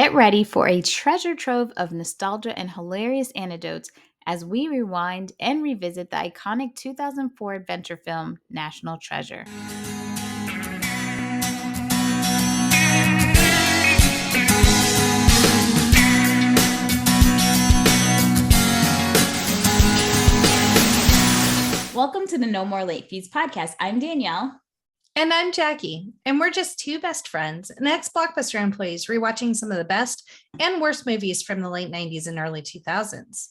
Get ready for a treasure trove of nostalgia and hilarious anecdotes as we rewind and revisit the iconic 2004 adventure film, National Treasure. Welcome to the No More Late Fees podcast. I'm Danielle. And I'm Jackie, and we're just two best friends and ex-Blockbuster employees rewatching some of the best and worst movies from the late 90s and early 2000s.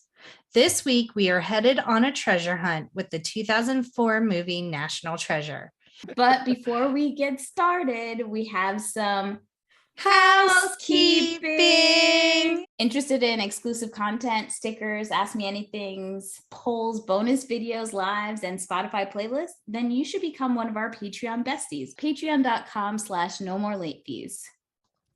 This week, we are headed on a treasure hunt with the 2004 movie National Treasure. But before we get started, we have some housekeeping. Interested in exclusive content, stickers, Ask Me Anythings, polls, bonus videos, lives, and Spotify playlists? Then you should become one of our Patreon besties. Patreon.com/NoMoreLateFees.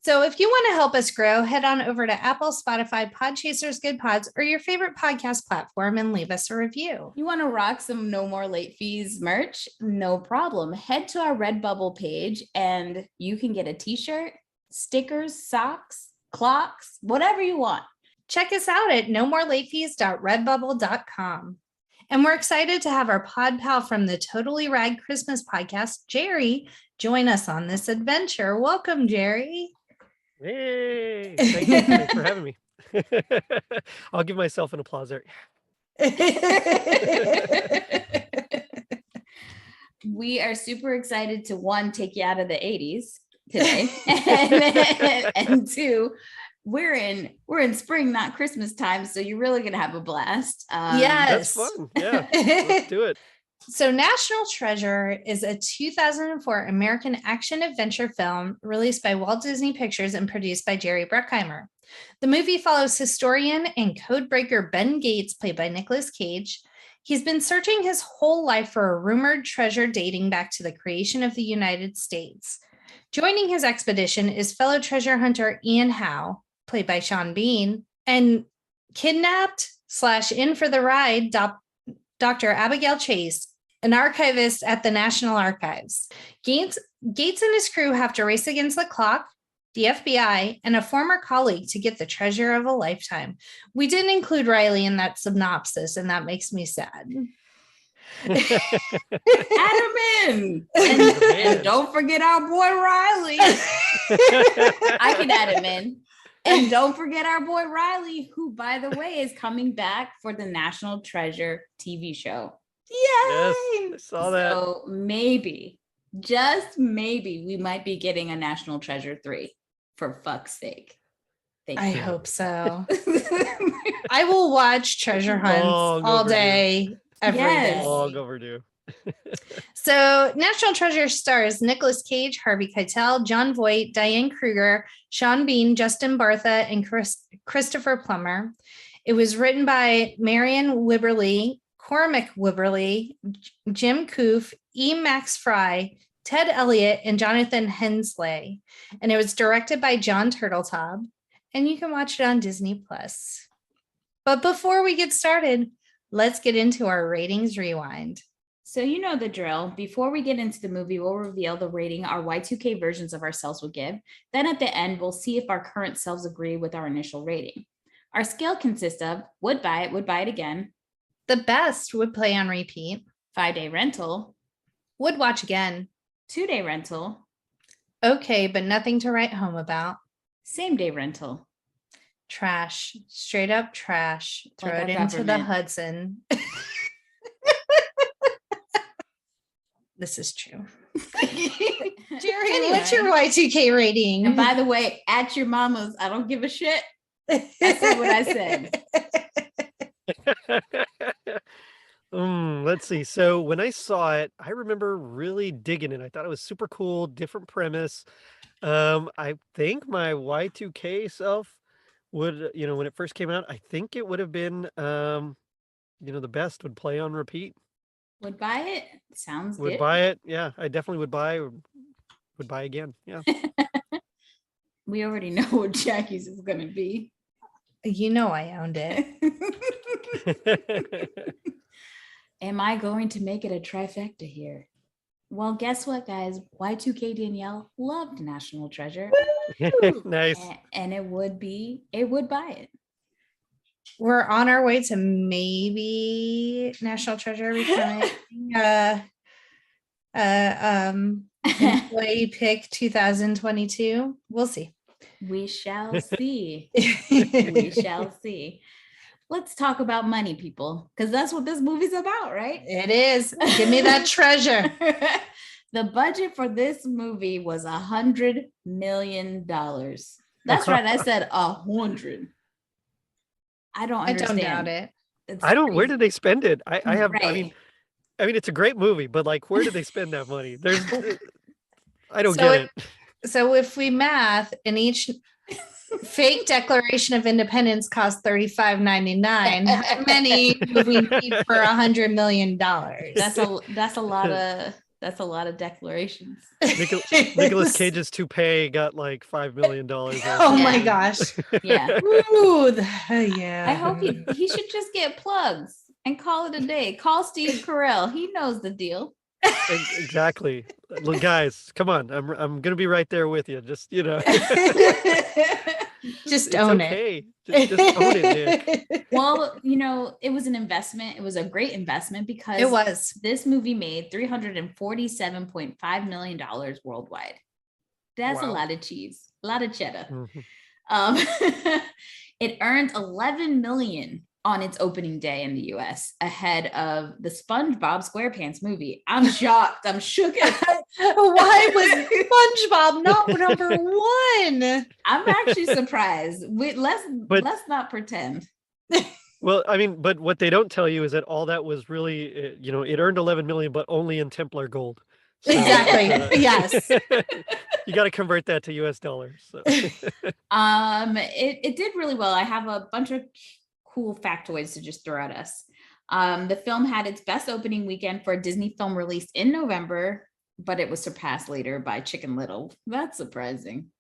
So if you want to help us grow, head on over to Apple, Spotify, Podchasers, Good Pods, or your favorite podcast platform and leave us a review. You want to rock some No More Late Fees merch? No problem. Head to our Redbubble page and you can get a t-shirt, stickers, socks, clocks, whatever you want. Check us out at nomorelatefees.redbubble.com. And we're excited to have our pod pal from the Totally Rad Christmas Podcast, Gerry, join us on this adventure. Welcome, Gerry. Hey, thanks for having me. I'll give myself an applause there. We are super excited to, one, take you out of the 80s today, and two, we're in spring, not Christmas time, so you're really gonna have a blast. Yes, that's fun. Yeah, let's do it. So National Treasure is a 2004 American action-adventure film released by Walt Disney Pictures and produced by Jerry Bruckheimer. The movie follows historian and codebreaker Ben Gates, played by Nicolas Cage. He's been searching his whole life for a rumored treasure dating back to the creation of the United States. Joining his expedition is fellow treasure hunter Ian Howe, played by Sean Bean, and kidnapped/in for the ride Dr. Abigail Chase, an archivist at the National Archives. Gates and his crew have to race against the clock, the FBI, and a former colleague to get the treasure of a lifetime. We didn't include Riley in that synopsis, and that makes me sad. Add him in. And don't forget our boy Riley. I can add him in. And don't forget our boy Riley, who, by the way, is coming back for the National Treasure TV show. Yay! Yes, I saw that. So maybe, just maybe, we might be getting a National Treasure 3, for fuck's sake. I hope so. I will watch treasure hunts all day, every day. Long overdue. So National Treasure stars Nicolas Cage, Harvey Keitel, Jon Voight, Diane Kruger, Sean Bean, Justin Bartha, and Christopher Plummer. It was written by Marion Wibberley, Cormac Wibberley, Jim Koof, E. Max Fry, Ted Elliott, and Jonathan Hensley. And it was directed by John Turteltaub. And you can watch it on Disney+. But before we get started, let's get into our ratings rewind. So you know the drill. Before we get into the movie, we'll reveal the rating our Y2K versions of ourselves will give. Then at the end, we'll see if our current selves agree with our initial rating. Our scale consists of would buy it again. The best would play on repeat. 5-day rental. Would watch again. 2-day rental. Okay, but nothing to write home about. Same-day rental. Trash. Straight up trash. Throw Like it into the Hudson. This is true. Gerry, Anyway. What's your Y2K rating? And by the way, at your mama's, I don't give a shit. That's not what I said. Let's see. So when I saw it, I remember really digging it. I thought it was super cool, different premise. I think my Y2K self would, when it first came out, I think it would have been, the best would play on repeat. Would buy it? Sounds good. Would buy it. Yeah, I definitely would buy again. Yeah. We already know what Jackie's is going to be. You know I owned it. Am I going to make it a trifecta here? Well, guess what, guys? Y2K Danielle loved National Treasure. Nice. And it would buy it. We're on our way to maybe National Treasure becoming employee pick 2022. We'll see. We shall see. We shall see. Let's talk about money, people, because that's what this movie's about, right? It is. Give me that treasure. The budget for this movie was $100 million. That's right. I said 100. I don't understand. I don't doubt it. I don't. Where did they spend it? I have. Right. I mean, it's a great movie, but like, where did they spend that money? I don't get it. So if we math, and each fake Declaration of Independence cost $35.99, how many would we need for $100 million? That's a lot of declarations. Nicolas Cage's toupee got like $5 million. Oh my gosh. Yeah. Ooh, yeah. I hope he should just get plugs and call it a day. Call Steve Carell. He knows the deal. Exactly. Look, guys, come on. I'm gonna be right there with you. Just just own it. Just own it, Nick. Well, it was an investment. It was a great investment because it was. This movie made $347.5 million worldwide. That's a lot of cheese, a lot of cheddar. Mm-hmm. It earned $11 million on its opening day in the US, ahead of the SpongeBob SquarePants movie. I'm shocked. I'm shook. Why was SpongeBob not number one? I'm actually surprised. Let's not pretend. Well, I mean, but what they don't tell you is that all that was really, it earned 11 million, but only in Templar gold. So, exactly. Yes. You got to convert that to US dollars. So. It did really well. I have a bunch of cool factoids to just throw at us. The film had its best opening weekend for a Disney film released in November, but it was surpassed later by Chicken Little. That's surprising.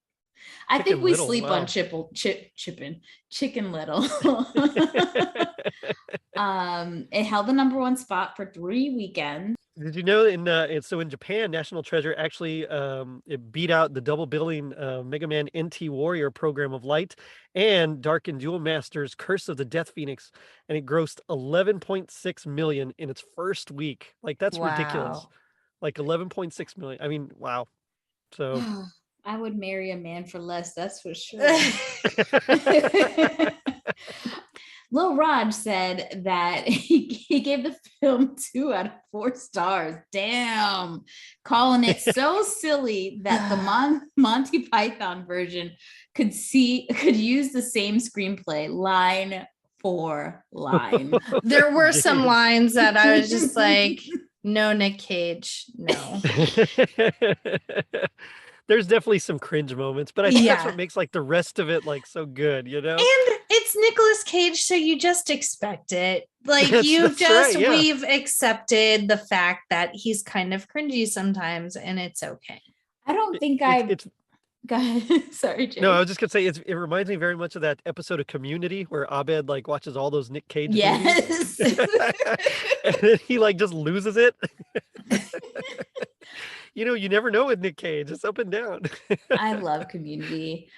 I think we sleep on Chicken Little. It held the number one spot for 3 weekends. Did you know in Japan, National Treasure actually it beat out the double billing Mega Man NT Warrior Program of Light and Dark and Duel Masters Curse of the Death Phoenix, and it grossed 11.6 million in its first week. Like, that's ridiculous. Like 11.6 million. I mean, wow. So I would marry a man for less, that's for sure. Lil Raj said that he gave the film 2 out of 4 stars. Damn. Calling it so silly that the Monty Python version could use the same screenplay line for line. There were some lines that I was just like, no, Nick Cage, no. There's definitely some cringe moments, but I think that's what makes like the rest of it like so good, And it's Nicolas Cage, so you just expect it. Like we've accepted the fact that he's kind of cringy sometimes, and it's okay. I don't think Go ahead. Sorry, Jay. No, I was just gonna say it reminds me very much of that episode of Community where Abed like watches all those Nick Cage movies. And then he like just loses it. You never know with Nick Cage. It's up and down. I love Community.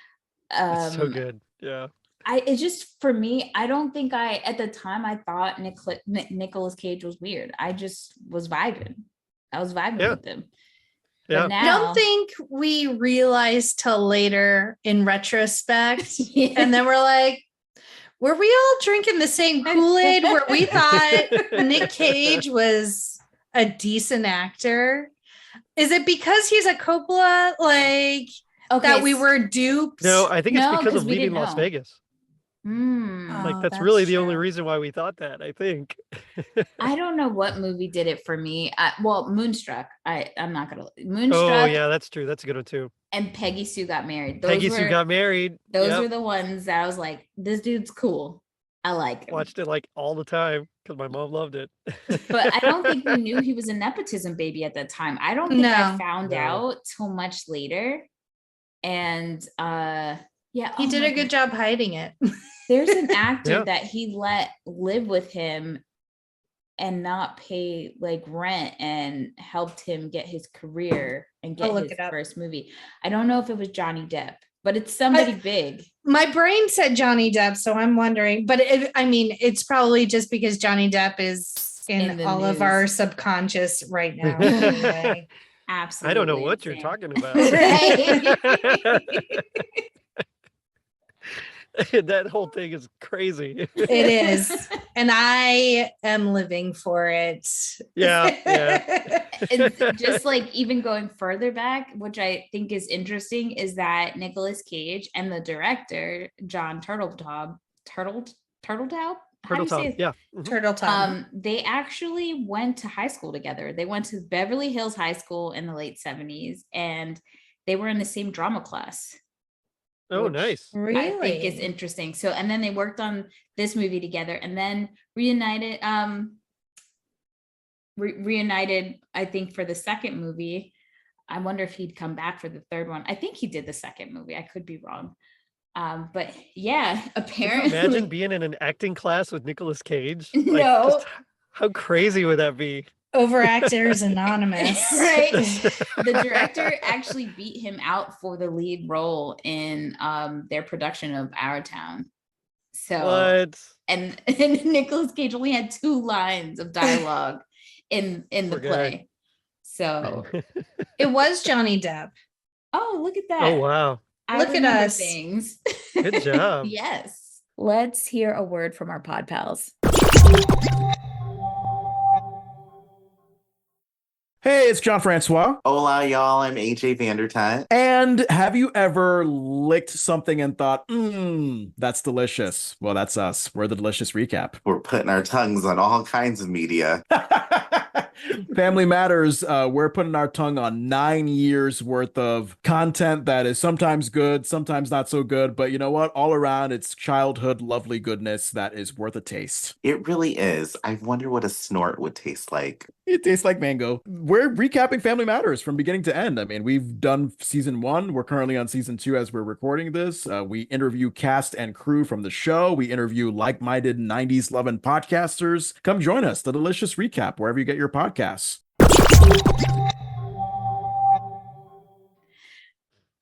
It's so good. Yeah. It's just, for me, I don't think at the time I thought Nicolas Cage was weird. I just was vibing. I was vibing with him. Yeah. But now, I don't think we realized till later in retrospect. And then we're like, were we all drinking the same Kool-Aid where we thought Nick Cage was a decent actor? Is it because he's a Coppola, that we were duped? No, I think it's because of Leaving Las Vegas. That's really the only reason why we thought that, I think. I don't know what movie did it for me. Moonstruck. I'm not gonna. Moonstruck. Oh yeah, that's true. That's a good one too. And Peggy Sue Got Married. Sue Got Married. Those were the ones that I was like, this dude's cool. I like him. Watched it like all the time because my mom loved it. But I don't think we knew he was a nepotism baby at that time. I don't think I found out till much later. And he did a good job hiding it. There's an actor that he let live with him and not pay like rent and helped him get his career and get his first movie. I don't know if it was Johnny Depp, but it's somebody big. My brain said Johnny Depp, so I'm wondering, but it's probably just because Johnny Depp is in all news. Of our subconscious right now. Anyway. Absolutely. I don't know what you're talking about. That whole thing is crazy. It is. And I am living for it. Yeah. It's just like even going further back, which I think is interesting, is that Nicolas Cage and the director, John Turteltaub, Yeah. Turteltaub. They actually went to high school together. They went to Beverly Hills High School in the late 70s, and they were in the same drama class. Oh, nice. Really? I think is interesting. So, and then they worked on this movie together, and then reunited, I think, for the second movie. I wonder if he'd come back for the third one. I think he did the second movie. I could be wrong. But yeah, apparently. Can you imagine being in an acting class with Nicolas Cage? No. Just how crazy would that be? Overactors Anonymous. Right. The director actually beat him out for the lead role in their production of Our Town. So What? And Nicolas Cage only had 2 lines of dialogue in the play. So it was Johnny Depp. Oh, look at that. Oh, wow. Look at us. Things. Good job. Yes. Let's hear a word from our pod pals. Hey, it's John Francois. Hola, y'all. I'm AJ Vandertunt. And have you ever licked something and thought, that's delicious? Well, that's us. We're the Delicious Recap. We're putting our tongues on all kinds of media. Family Matters, we're putting our tongue on 9 years worth of content that is sometimes good, sometimes not so good. But you know what? All around, it's childhood lovely goodness that is worth a taste. It really is. I wonder what a snort would taste like. It tastes like mango. We're recapping Family Matters from beginning to end. I mean, we've done season 1. We're currently on season 2 as we're recording this. We interview cast and crew from the show. We interview like-minded 90s loving podcasters. Come join us, The Delicious Recap, wherever you get your podcasts.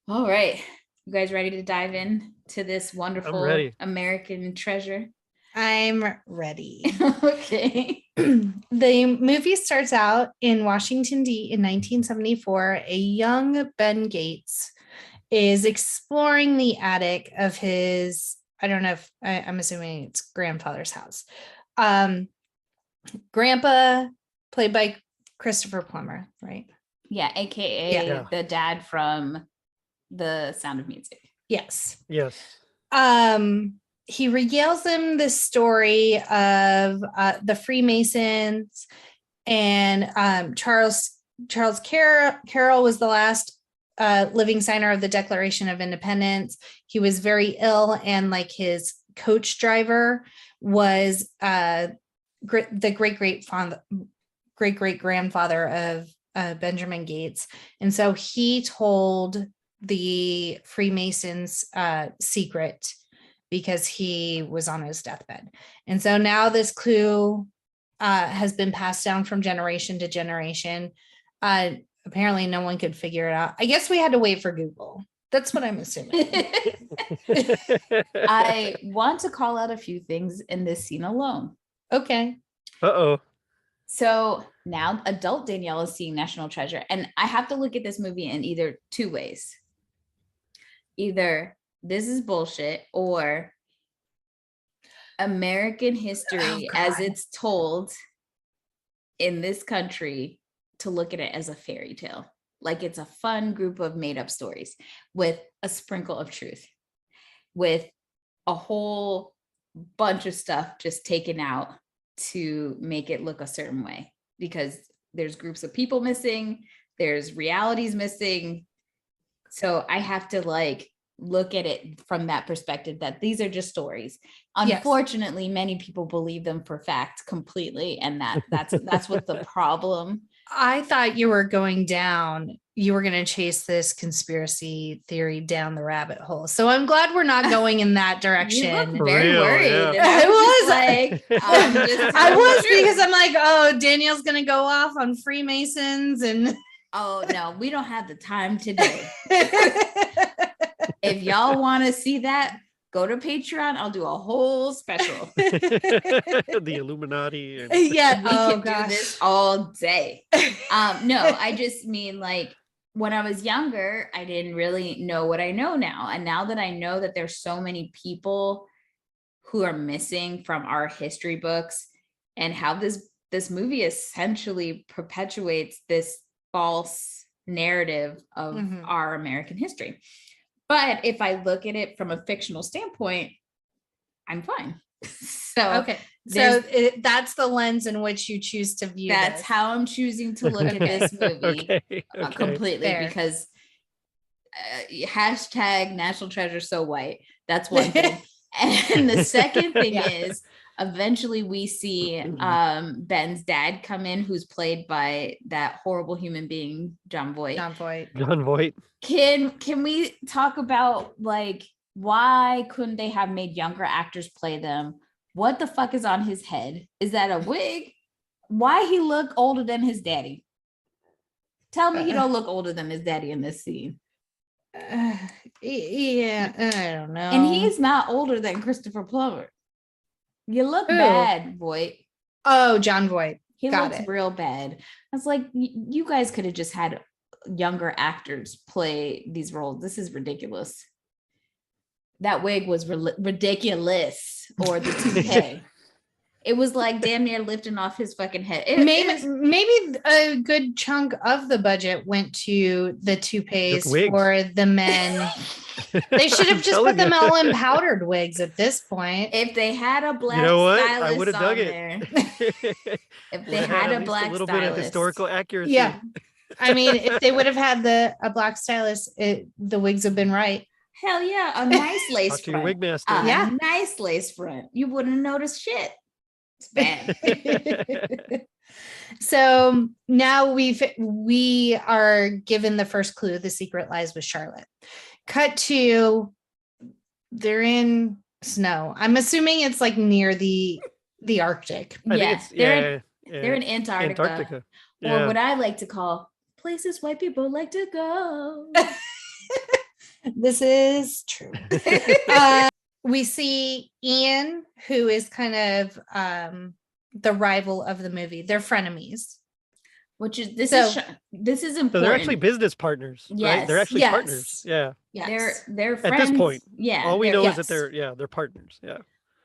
All right. You guys ready to dive in to this wonderful American treasure? I'm ready. Okay. The movie starts out in Washington, in 1974. A young Ben Gates is exploring the attic of his, I don't know if, I'm assuming it's grandfather's house. Grandpa, played by Christopher Plummer, right? Yeah, aka the dad from The Sound of Music. Yes. He regales them the story of the Freemasons, and Charles Carroll was the last living signer of the Declaration of Independence. He was very ill, and like his coach driver was the great grandfather of Benjamin Gates, and so he told the Freemasons secret because he was on his deathbed. And so now this clue has been passed down from generation to generation. Apparently no one could figure it out. I guess we had to wait for Google. That's what I'm assuming. I want to call out a few things in this scene alone. Okay. Uh-oh. So now adult Danielle is seeing National Treasure. And I have to look at this movie in either 2 ways. Either this is bullshit, or American history as it's told in this country, to look at it as a fairy tale. Like it's a fun group of made up stories with a sprinkle of truth, with a whole bunch of stuff just taken out to make it look a certain way, because there's groups of people missing, there's realities missing. So I have to look at it from that perspective, that these are just stories. Unfortunately, many people believe them for fact completely, and that's what the problem. I thought you were going to chase this conspiracy theory down the rabbit hole. So I'm glad we're not going in that direction. You look very worried. Yeah. I was because I'm like, oh, Danielle's going to go off on Freemasons and oh no, we don't have the time today. If y'all want to see that, go to Patreon. I'll do a whole special. The Illuminati. And... Yeah. We can do this all day. No, I just mean like when I was younger, I didn't really know what I know now. And now that I know that there's so many people who are missing from our history books, and how this movie essentially perpetuates this false narrative of our American history. But if I look at it from a fictional standpoint, I'm fine. Okay. So that's the lens in which you choose to view that's this. how I'm choosing to look at this movie. Okay. Completely. Fair. Because hashtag National Treasure so white. That's one thing. And the second thing is eventually we see Ben's dad come in, who's played by that horrible human being, John Voight. John Voight. Can we talk about like why couldn't they have made younger actors play them? What the fuck is on his head? Is that a wig? Why he look older than his daddy? Tell me he don't look older than his daddy in this scene. Yeah, I don't know. And he's not older than Christopher Plummer. You look bad, Voight. Oh, John Voight. He looks real bad. I was like, you guys could have just had younger actors play these roles. This is ridiculous. That wig was ridiculous, or the toupee. It was like damn near lifting off his fucking head. Maybe a good chunk of the budget went to the toupees for the men. They should have just put them all in powdered wigs at this point. If they had a black stylist, I would have dug it. If they had a black little stylist, bit of historical accuracy. Yeah, I mean, if they would have had a black stylist, the wigs have been right. Hell yeah, a nice lace front. Your wig master. Nice lace front. You wouldn't notice shit. It's bad. So now we are given the first clue. The secret lies with Charlotte. Cut to, they're in snow. I'm assuming it's like near the Arctic. They're in Antarctica. Yeah. Or what I like to call places white people like to go. This is true. We see Ian, who is kind of the rival of the movie. They're frenemies. Which is this is important. So they're actually business partners. Yes. Right? They're actually partners. Yeah. Yes. They're friends. At this point. Yeah. All we know is that they're partners. Yeah.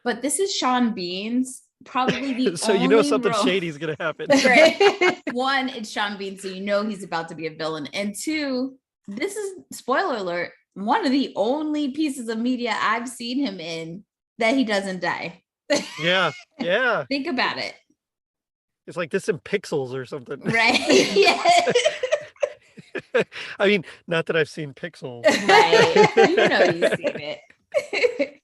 But this is Sean Bean's probably the so only you know something role. shady is gonna happen. Right. One, it's Sean Bean, so you know he's about to be a villain. And two, this is spoiler alert, one of the only pieces of media I've seen him in that he doesn't die. Yeah. Think about it. It's like this in Pixels or something. Right. Yeah. I mean, not that I've seen Pixels. Right. You know you've seen it.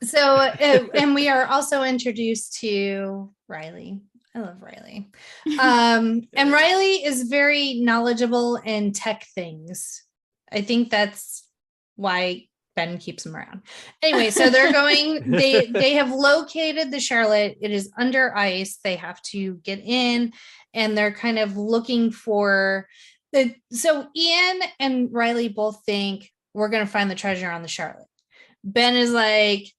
So, and we are also introduced to Riley. I love Riley. And Riley is very knowledgeable in tech things. I think that's why Ben keeps him around. Anyway, so they're going, they have located the Charlotte. It is under ice. They have to get in, and they're kind of looking for so Ian and Riley both think we're going to find the treasure on the Charlotte. Ben is like,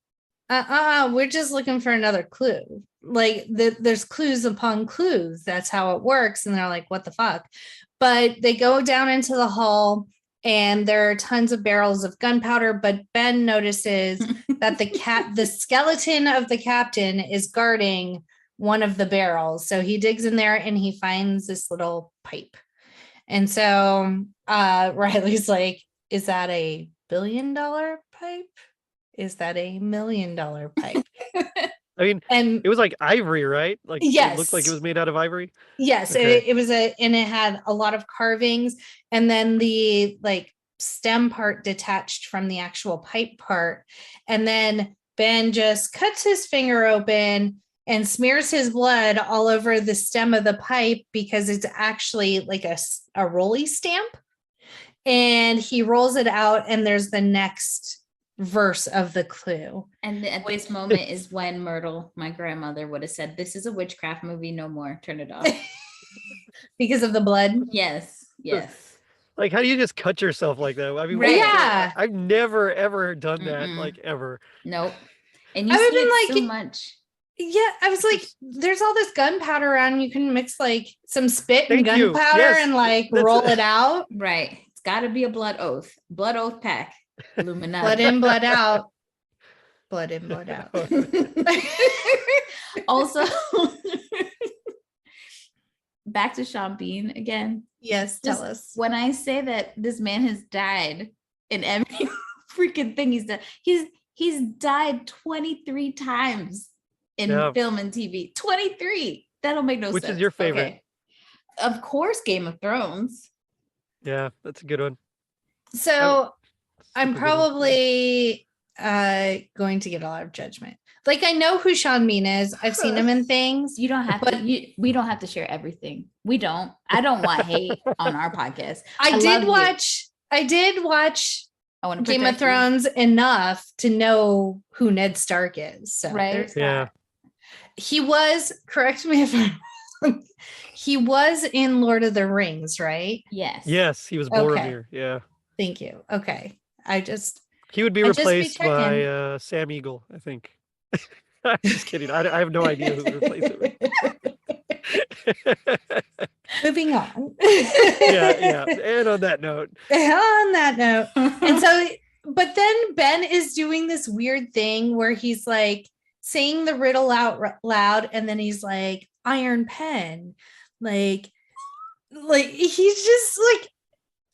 we're just looking for another clue. Like there's clues upon clues. That's how it works. And they're like, what the fuck? But they go down into the hall, and there are tons of barrels of gunpowder, but Ben notices that the skeleton of the captain is guarding one of the barrels. So he digs in there and he finds this little pipe. And so Riley's like, is that $1 billion pipe? Is that $1 million pipe? I mean, and it was like ivory, right? Like, yes. It looked like it was made out of ivory. Yes, okay. It was and it had a lot of carvings, and then the like stem part detached from the actual pipe part. And then Ben just cuts his finger open and smears his blood all over the stem of the pipe because it's actually like a rolly stamp. And he rolls it out, and there's the next verse of the clue. And at this moment is when Myrtle, my grandmother, would have said, this is a witchcraft movie, no more, turn it off. Because of the blood. Yes Like, how do you just cut yourself like that? I mean, Right. Yeah. I've never ever done that, Mm-mm. like ever. Nope. And you I see would've been it like, so much. Yeah, I was like, there's all this gunpowder around. You can mix like some spit and Thank you. gunpowder Yes, and like that's- roll it out. Right. It's got to be a blood oath. Blood oath pack. Illuminati. Blood in, blood out. Blood in, blood out. Also, back to Sean Bean again. Yes, Just tell us. when I say that this man has died in every freaking thing he's done, he's died 23 times in film and TV. 23. That'll make no sense. Which is your favorite? Okay. Of course, Game of Thrones. Yeah, that's a good one. So I'm Super good one. probably going to get a lot of judgment. Like, I know who Sean Bean is. I've seen him in things. You don't have But- to. We don't have to share everything. We don't. I don't want hate on our podcast. I did love you. watch I want to Game of Thrones enough to know who Ned Stark is. So Right. there's Yeah. that. He was, correct me if I'm wrong, he was in Lord of the Rings, right? Yes. Yes, he was Okay. Boromir. Yeah. Thank you. Okay. He would be I just be replaced checking. by Sam Eagle, I think. I'm just kidding. I have no idea who would replace him. Moving on. Yeah. And on that note, On that note. And so, but then Ben is doing this weird thing where he's like saying the riddle out loud, and then he's like, iron pen. Like he's just like,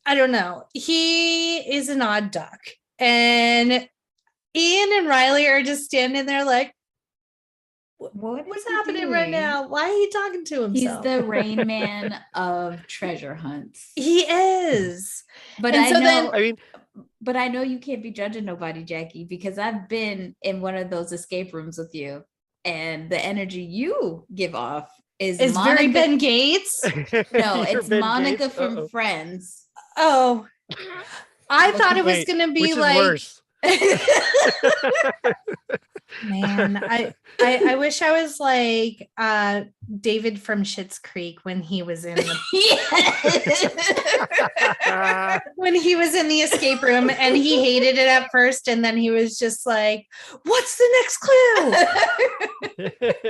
I don't know. He is an odd duck. And Ian and Riley are just standing there like, what's happening right now? Why are you talking to himself? He's the Rain Man of treasure hunts. He is. But And I so know, then- I mean, but I know you can't be judging nobody, Jackie, because I've been in one of those escape rooms with you, and the energy you give off is Is Monica. very Ben Gates. No, you're it's Ben Monica Gates? from Uh-oh. Friends. Oh, I thought it was Wait, going to be which is like, worse? man, I wish I was like David from Schitt's Creek when he was in the when he was in the escape room, and he hated it at first, and then he was just like, what's the next clue?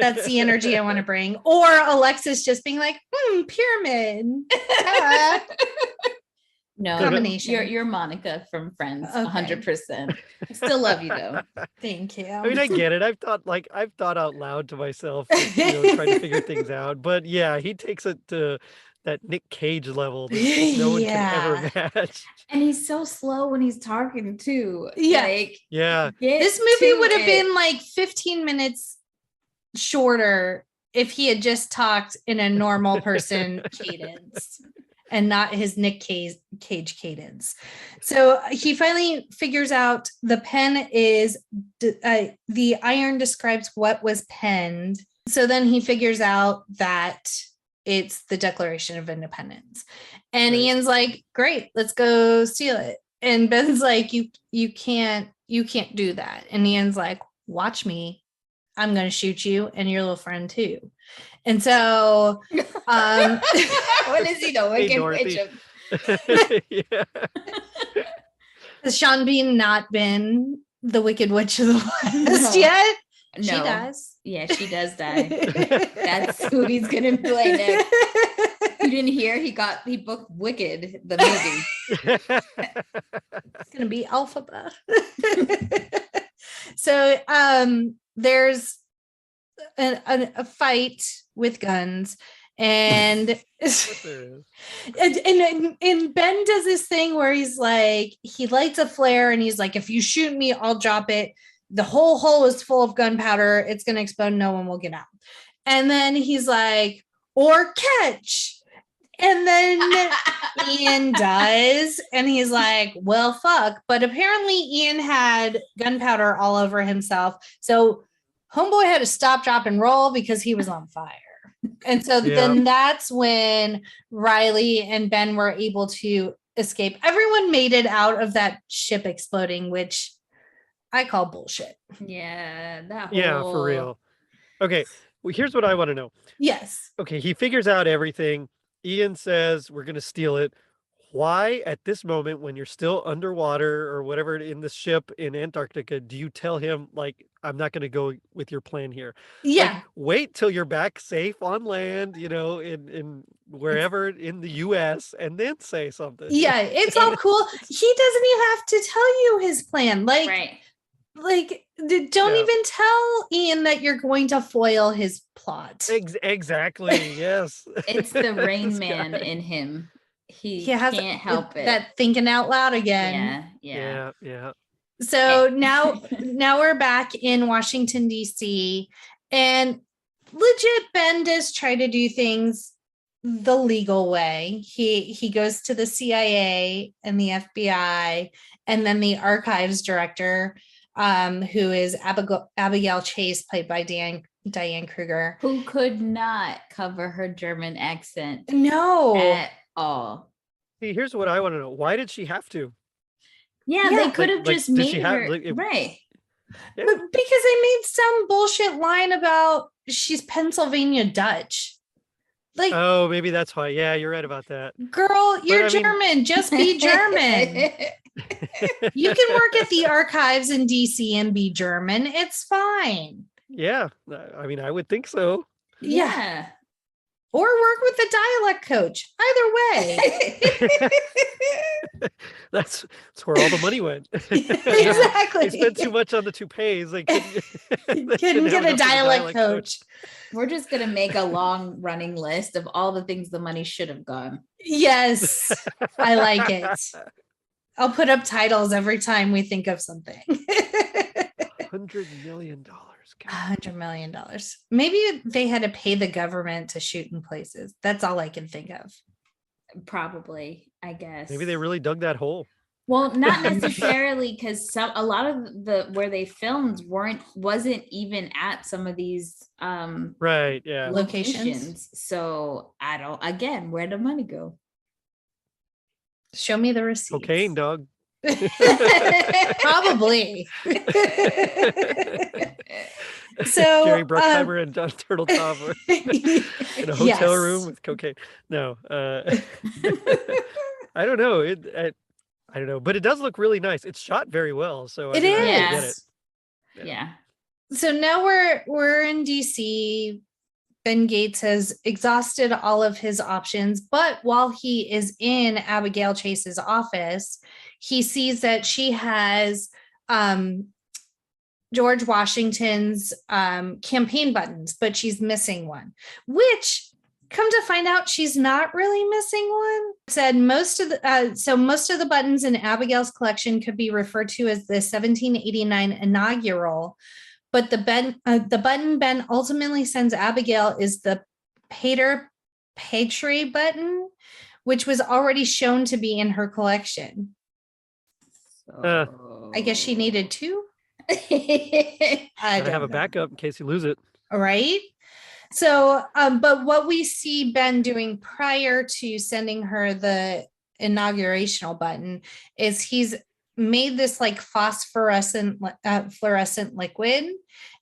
That's the energy I want to bring. Or Alexis just being like, pyramid. No, Combination. You're Monica from Friends, Okay. 100%. I still love you though. Thank you. I mean, I get it. I've thought out loud to myself, trying to figure things out. But yeah, he takes it to that Nick Cage level that no one can ever match. And he's so slow when he's talking too. Yeah. Like, Yeah. This movie would have been been like 15 minutes shorter if he had just talked in a normal person cadence and not his Nick Cage cadence. So he finally figures out the pen is the iron describes what was penned. So then he figures out that it's the Declaration of Independence. And Right. Ian's like, great, let's go steal it. And Ben's like, you can't do that. And Ian's like, watch me. I'm going to shoot you and your little friend too. And so, what is he doing? Hey, Dorothy. Yeah. has Sean Bean not been the Wicked Witch of the West No. yet? No. She does. Yeah, she does die. That's who he's gonna play next. You didn't hear? He booked Wicked, the movie. It's gonna be Alphaba. So there's a fight with guns, and and Ben does this thing where he's like, he lights a flare and he's like, if you shoot me, I'll drop it. The whole hole is full of gunpowder. It's gonna explode. No one will get out. And then he's like, or catch. And then Ian does, and he's like, well, fuck. But apparently Ian had gunpowder all over himself. So homeboy had to stop, drop, and roll because he was on fire. And so then that's when Riley and Ben were able to escape. Everyone made it out of that ship exploding, which I call bullshit. Yeah, that Yeah, for real. Okay, well, here's what I want to know. Yes. Okay, he figures out everything. Ian says we're gonna steal it. why at this moment when you're still underwater or whatever in the ship in Antarctica, do you tell him like, I'm not going to go with your plan here? Yeah. Like, wait till you're back safe on land, in wherever in the US, and then say something. Yeah, it's all cool. He doesn't even have to tell you his plan. Like, Right. like don't even tell Ian that you're going to foil his plot. Exactly. Yes. It's the Rain This Man guy. in him. He has can't help it. that thinking out loud again. Yeah. Yeah. So now we're back in Washington, D.C. and legit Ben does try to do things the legal way. He goes to the CIA and the FBI and then the archives director, who is Abigail Chase, played by Diane Kruger, Who could not cover her German accent no at all. See, here's what I want to know. Why did she have to? Yeah, they could have like, just did made she have- her like, right. Yeah. But because they made some bullshit line about she's Pennsylvania Dutch. Like, Oh, maybe that's why. Yeah, you're right about that. girl, you're I mean- German. Just be German. You can work at the archives in DC and be German. It's fine. Yeah, I mean, I would think so. Yeah. Or work with the dialect coach. Either way. That's where all the money went. Exactly. They spent too much on the toupees. They couldn't Couldn't have get a enough for the dialect coach. We're just gonna make a long running list of all the things the money should have gone. Yes. I like it. I'll put up titles every time we think of something. $100 million. $100 million. Maybe they had to pay the government to shoot in places. That's all I can think of. Probably, I guess. Maybe they really dug that hole. Well, not necessarily, because a lot of the where they filmed wasn't even at some of these Right. Yeah. Locations. So again, where'd the money go? Show me the receipts. Cocaine, dog. Probably. So Jerry Bruckheimer and John Turteltaub were in a hotel room with cocaine. No, I don't know. I don't know, but it does look really nice. It's shot very well. So It I get is. it. Yeah. So now we're in DC. Ben Gates has exhausted all of his options, but while he is in Abigail Chase's office, he sees that she has George Washington's campaign buttons, but she's missing one, which, come to find out, she's not really missing one. It said most of the buttons in Abigail's collection could be referred to as the 1789 inaugural, but the button Ben ultimately sends Abigail is the Pater Patri button, which was already shown to be in her collection. I guess she needed two. I Gotta have don't a know. backup in case you lose it. Right. So, but what we see Ben doing prior to sending her the inaugurational button is he's made this like fluorescent liquid,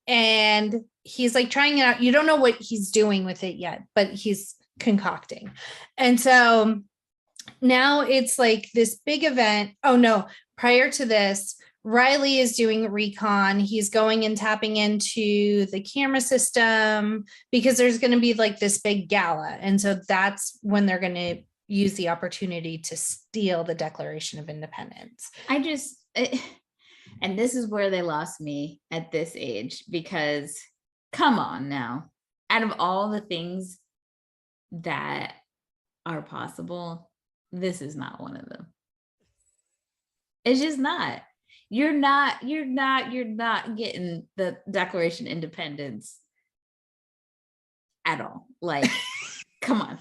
and he's like trying it out. You don't know what he's doing with it yet, but he's concocting. And so now it's like this big event. Oh no, prior to this, Riley is doing recon. He's going and tapping into the camera system because there's going to be like this big gala. And so that's when they're going to use the opportunity to steal the Declaration of Independence. And this is where they lost me at this age, because come on now, out of all the things that are possible, this is not one of them. It's just not. You're not getting the Declaration of Independence at all. Like, come on.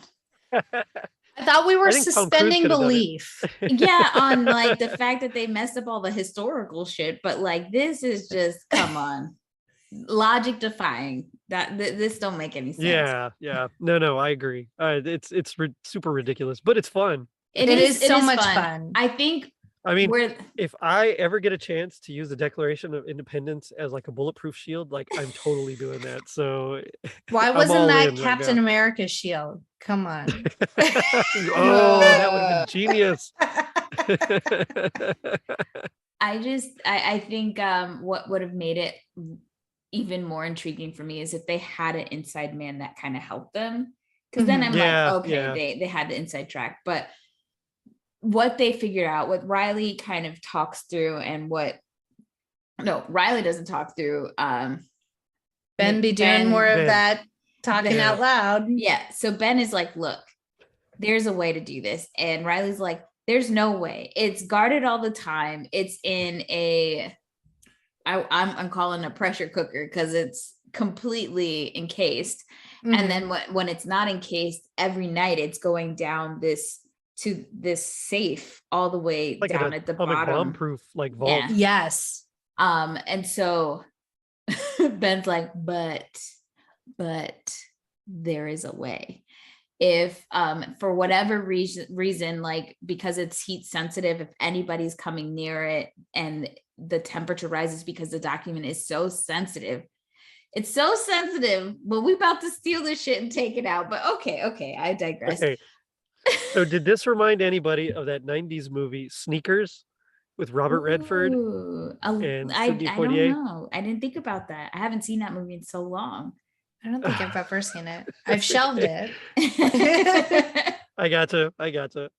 I thought we were I think Tom Cruise suspending could have done it. belief. Yeah, on like the fact that they messed up all the historical shit, but like this is just, come on, logic defying. That this don't make any sense. Yeah. No, I agree. It's super ridiculous, but it's fun. It is so much fun. I think I mean, where if I ever get a chance to use the Declaration of Independence as like a bulletproof shield, like I'm totally doing that. So Why I'm wasn't all that in right Captain now. America's shield? Come on. Oh, that would have been genius. I think what would have made it even more intriguing for me is if they had an inside man that kind of helped them. Because then I'm Yeah, like, okay, yeah. they had the inside track. But what they figured out, what Riley kind of talks through, and Riley doesn't talk through. Ben be doing more of Ben. that talking Yeah. out loud. Yeah. So Ben is like, look, there's a way to do this. And Riley's like, there's no way. It's guarded all the time. It's in I'm calling a pressure cooker because it's completely encased. And then when it's not encased, every night it's going down this safe all the way Like down an at the atomic bottom. bomb-proof like vault. Yeah. Yes. And so Ben's like, but there is a way. If for whatever reason, like because it's heat sensitive, if anybody's coming near it and the temperature rises because the document is so sensitive, it's so sensitive, but we about to steal this shit and take it out. But okay, I digress. Okay. So did this remind anybody of that 90s movie Sneakers with Robert Redford and Sidney I Poitier? don't know. I didn't think about that. I haven't seen that movie in so long. I don't think I've ever seen it. I've shelved it. I gotcha.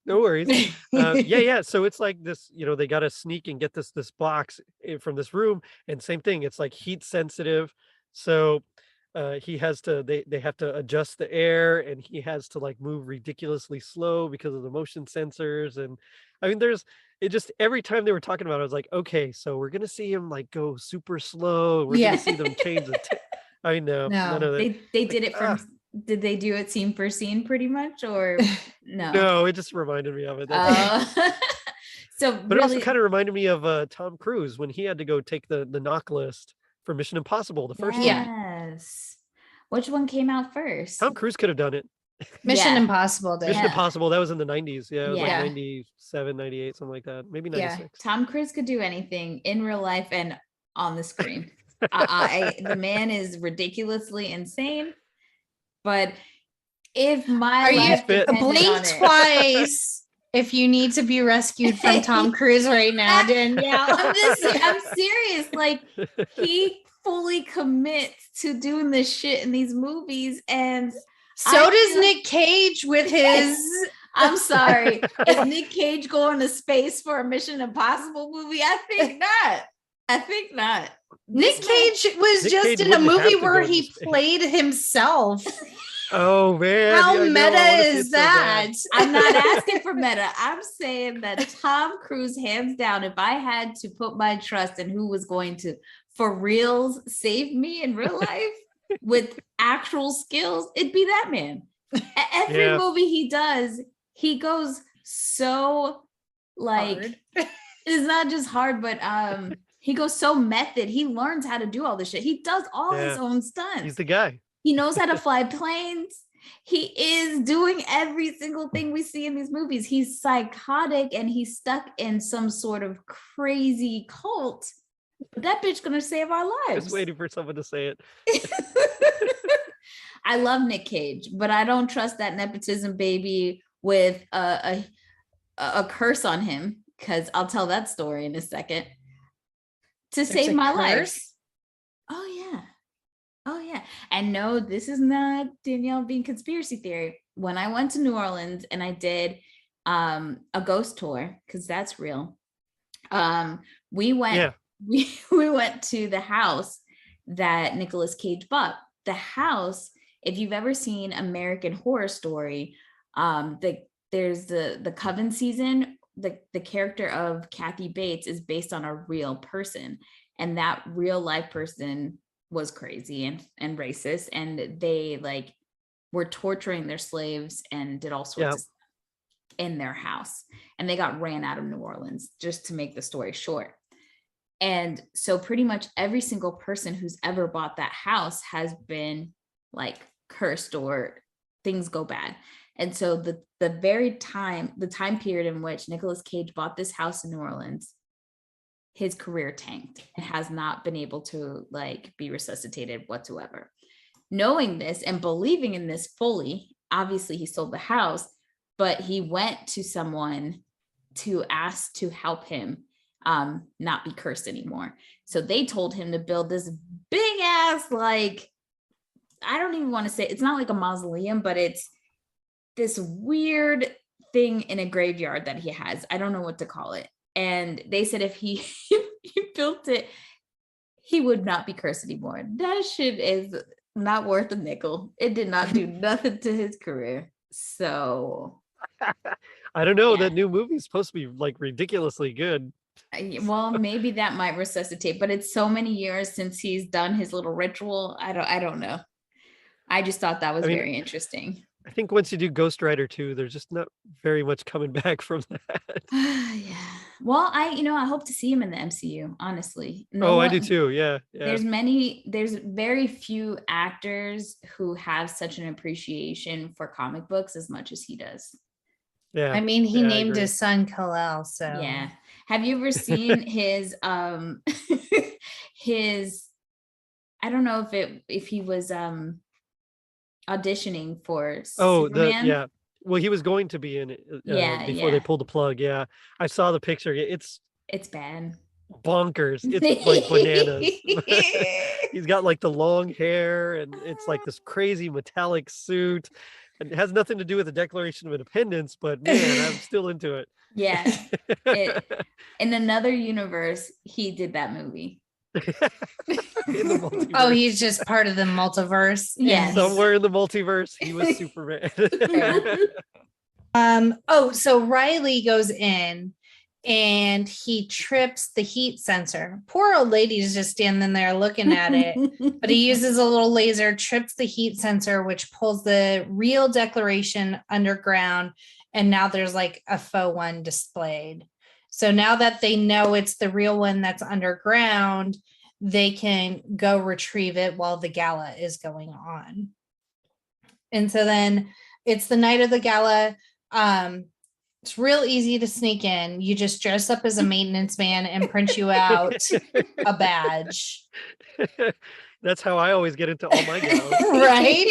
No worries. Yeah. So it's like this, they got to sneak and get this box from this room, and same thing. It's like heat sensitive. So he has to, they have to adjust the air, and he has to like move ridiculously slow because of the motion sensors. And I mean, every time they were talking about it, I was like, okay, so we're going to see him like go super slow. We're going to see them change the I know. No. None of that. They did it from did they do it scene for scene pretty much, or no? No, it just reminded me of it. So but it also kind of reminded me of Tom Cruise when he had to go take the knock list for Mission Impossible, the first one. Yes. Which one came out first? Tom Cruise could have done it. Mission Impossible did. Mission Impossible, that was in the 90s. Yeah, it was like Yeah. 97, 98, something like that. Maybe 96. Yeah. Tom Cruise could do anything in real life and on the screen. The man is ridiculously insane. But if my life depended on blink it, twice if you need to be rescued from Tom Cruise right now, Danielle. I'm serious. Like, he fully commits to doing this shit in these movies, and so does Nick Cage with his. I'm sorry. Is Nick Cage going to space for a Mission Impossible movie? I think not. Nick Cage was just in a movie where he played himself. Oh man, how meta is that? I'm not asking for meta. I'm saying that Tom Cruise, hands down, if I had to put my trust in who was going to for reals save me in real life with actual skills, it'd be that man. Every movie he does, he goes so like it's not just hard, but he goes so method. He learns how to do all this shit. He does all his own stunts. He's the guy. He knows how to fly planes. He is doing every single thing we see in these movies. He's psychotic and he's stuck in some sort of crazy cult. But that bitch gonna save our lives. Just waiting for someone to say it. I love Nick Cage, but I don't trust that nepotism baby with a curse on him, because I'll tell that story in a second. There's save my life. Oh yeah. And no, this is not Danielle being conspiracy theory. When I went to New Orleans and I did a ghost tour, because that's real. We went to the house that Nicolas Cage bought. The house, if you've ever seen American Horror Story, there's the Coven season. The character of Kathy Bates is based on a real person, and that real life person was crazy and racist, and they like were torturing their slaves and did all sorts of stuff in their house, and they got ran out of New Orleans, just to make the story short. And so pretty much every single person who's ever bought that house has been like cursed or things go bad. And so the time period in which Nicolas Cage bought this house in New Orleans, his career tanked and has not been able to like be resuscitated whatsoever. Knowing this and believing in this fully, obviously he sold the house, but he went to someone to ask to help him not be cursed anymore. So they told him to build this big ass, like, I don't even want to say, it's not like a mausoleum, but it's this weird thing in a graveyard that he has. I don't know what to call it. And they said if he built it, he would not be cursed anymore. That shit is not worth a nickel. It did not do nothing to his career. So I don't know. That new movie is supposed to be like ridiculously good. Well, maybe that might resuscitate, but it's so many years since he's done his little ritual. I don't know. I just thought that was very interesting. I think once you do Ghost Rider 2, there's just not very much coming back from that. Yeah. Well, I hope to see him in the MCU, honestly. I do too. Yeah. There's very few actors who have such an appreciation for comic books as much as he does. Yeah. I mean, he named his son Keitel, so. Yeah. Have you ever seen his I don't know if he was auditioning for Superman. Well, he was going to be in it before they pulled the plug. Yeah, I saw the picture. It's bad, bonkers. It's like bananas. He's got like the long hair, and it's like this crazy metallic suit. And it has nothing to do with the Declaration of Independence, but man, I'm still into it. Yeah, in another universe, he did that movie. He's just part of the multiverse. Yes. Somewhere in the multiverse, he was Superman. So Riley goes in and he trips the heat sensor. Poor old lady's just standing there looking at it, but he uses a little laser, trips the heat sensor, which pulls the real Declaration underground, and now there's like a faux one displayed. So now that they know it's the real one that's underground, they can go retrieve it while the gala is going on. And so then it's the night of the gala. It's real easy to sneak in. You just dress up as a maintenance man and print you out a badge. That's how I always get into all my galas. Right?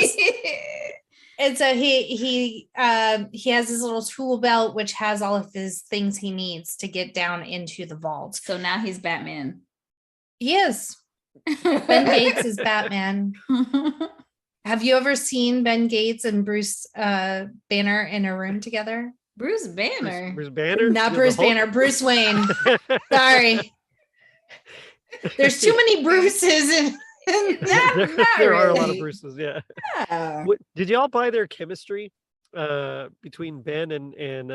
And so he has his little tool belt, which has all of his things he needs to get down into the vault. So now he's Batman. He is. Ben Gates is Batman. Have you ever seen Ben Gates and Bruce Banner in a room together? Bruce Banner? Bruce Banner? Not Bruce Banner, Bruce Wayne. Sorry. There's too many Bruces in there are a lot of Bruces, yeah. Did y'all buy their chemistry between Ben and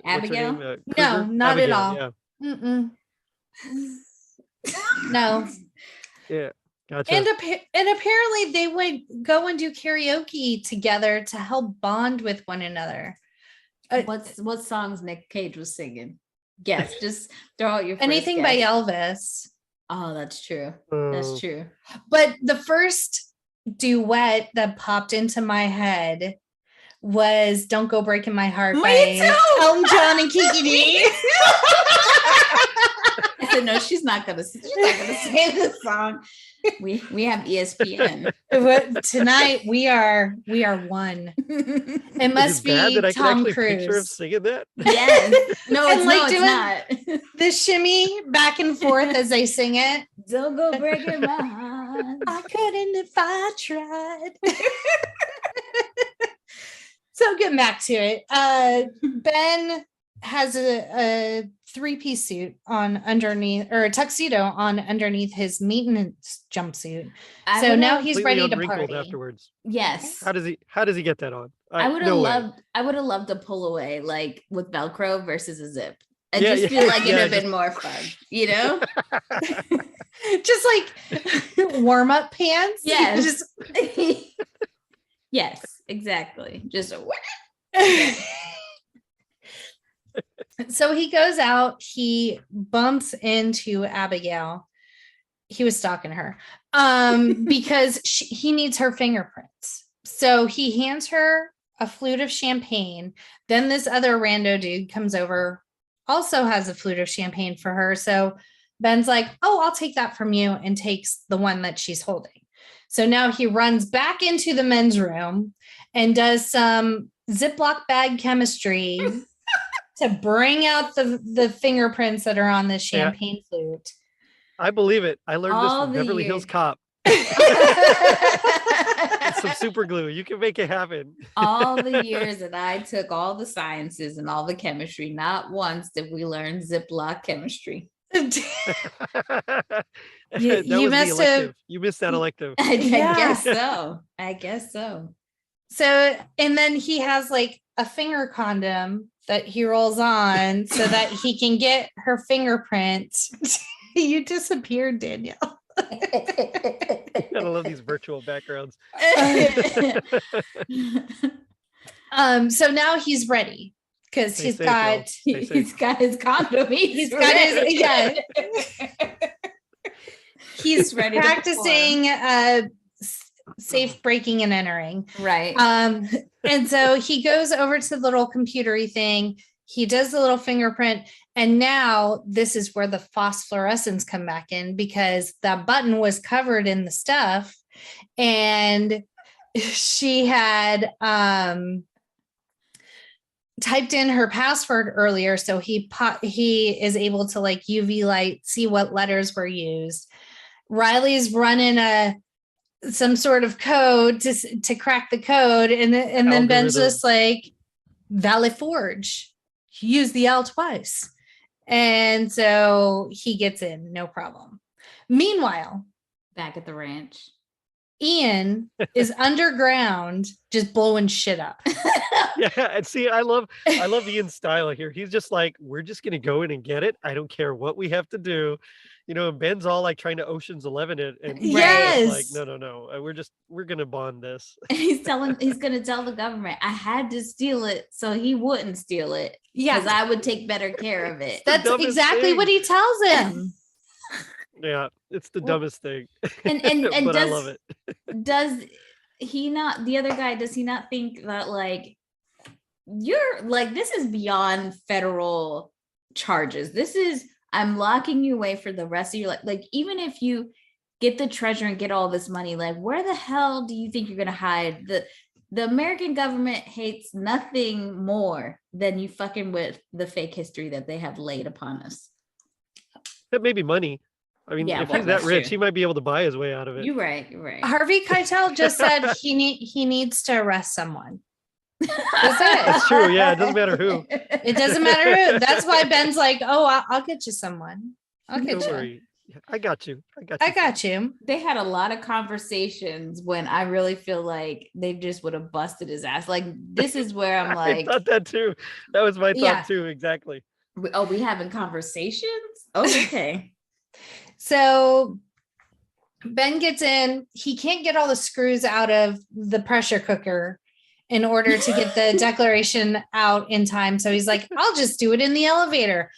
Abigail? No, not Abigail, at all. Yeah. No. Yeah, gotcha. And apparently they would go and do karaoke together to help bond with one another. What songs Nick Cage was singing? Yes, just throw out your anything guess. by Elvis. Oh, that's true. That's true. But the first duet that popped into my head was "Don't Go Breaking My Heart" by Elton John and Kiki D. I said, no, she's not gonna say this song. We have ESPN. Tonight we are one. It must be that Tom I Cruise. picture of singing that. Yes. No, and it's, like no, it's doing not. the shimmy back and forth as they sing it. Don't go breaking my heart. I couldn't if I tried. So getting back to it, Ben has a three-piece suit on underneath, or a tuxedo on underneath his maintenance jumpsuit. So now he's ready to party afterwards. Yes. How does he get that on? I would have loved to pull away like with Velcro versus a zip. I just feel like it'd have been more fun, you know? Just like warm-up pants. Yes. Yes, exactly. Just So he goes out, he bumps into Abigail. He was stalking her because he needs her fingerprints. So he hands her a flute of champagne. Then this other rando dude comes over, also has a flute of champagne for her. So Ben's like, oh, I'll take that from you, and takes the one that she's holding. So now he runs back into the men's room and does some Ziploc bag chemistry to bring out the fingerprints that are on the champagne flute. I believe it. I learned this from Beverly Hills Cop. Some super glue. You can make it happen. All the years that I took all the sciences and all the chemistry, not once did we learn Ziploc chemistry. You must have. You missed that elective. I guess so. I guess so. So, and then he has like a finger condom that he rolls on so that he can get her fingerprint. You disappeared, Danielle. Gotta love these virtual backgrounds. So now he's ready because he's got his condom. He's got his he's ready practicing safe breaking and entering. Right. And so he goes over to the little computery thing. He does the little fingerprint. And now this is where the phosphorescence come back in, because that button was covered in the stuff. And she had typed in her password earlier. So he is able to like UV light, see what letters were used. Riley's running some sort of code to crack the code. And then Ben's just like, Valley Forge, use the L twice. And so he gets in, no problem. Meanwhile, back at the ranch, Ian is underground just blowing shit up. Yeah, and see, I love Ian's style here. He's just like, we're just gonna go in and get it. I don't care what we have to do. You know, and Ben's all like trying to Ocean's 11 it, and yes, like no, we're gonna bond this. And he's gonna tell the government, I had to steal it so he wouldn't steal it. Yeah, because I would take better care of it. That's exactly what he tells him. Yeah, it's the dumbest thing. And but I love it. Does he not? The other guy, does he not think that like you're like, this is beyond federal charges? This is, I'm locking you away for the rest of your life. Like, even if you get the treasure and get all this money, like, where the hell do you think you're gonna hide? The American government hates nothing more than you fucking with the fake history that they have laid upon us. That may be money. I mean, if he's that rich, he might be able to buy his way out of it. You're right. Harvey Keitel just said he needs to arrest someone. That's true. Yeah, it doesn't matter who. It doesn't matter who. That's why Ben's like, oh, I'll get you someone. I'll get you. Worry. I got you. They had a lot of conversations when I really feel like they just would have busted his ass. Like, this is where I'm like, I thought that too. That was my thought too. Exactly. We having conversations? Oh, okay. So Ben gets in. He can't get all the screws out of the pressure cooker in order to get the declaration out in time. So he's like, I'll just do it in the elevator.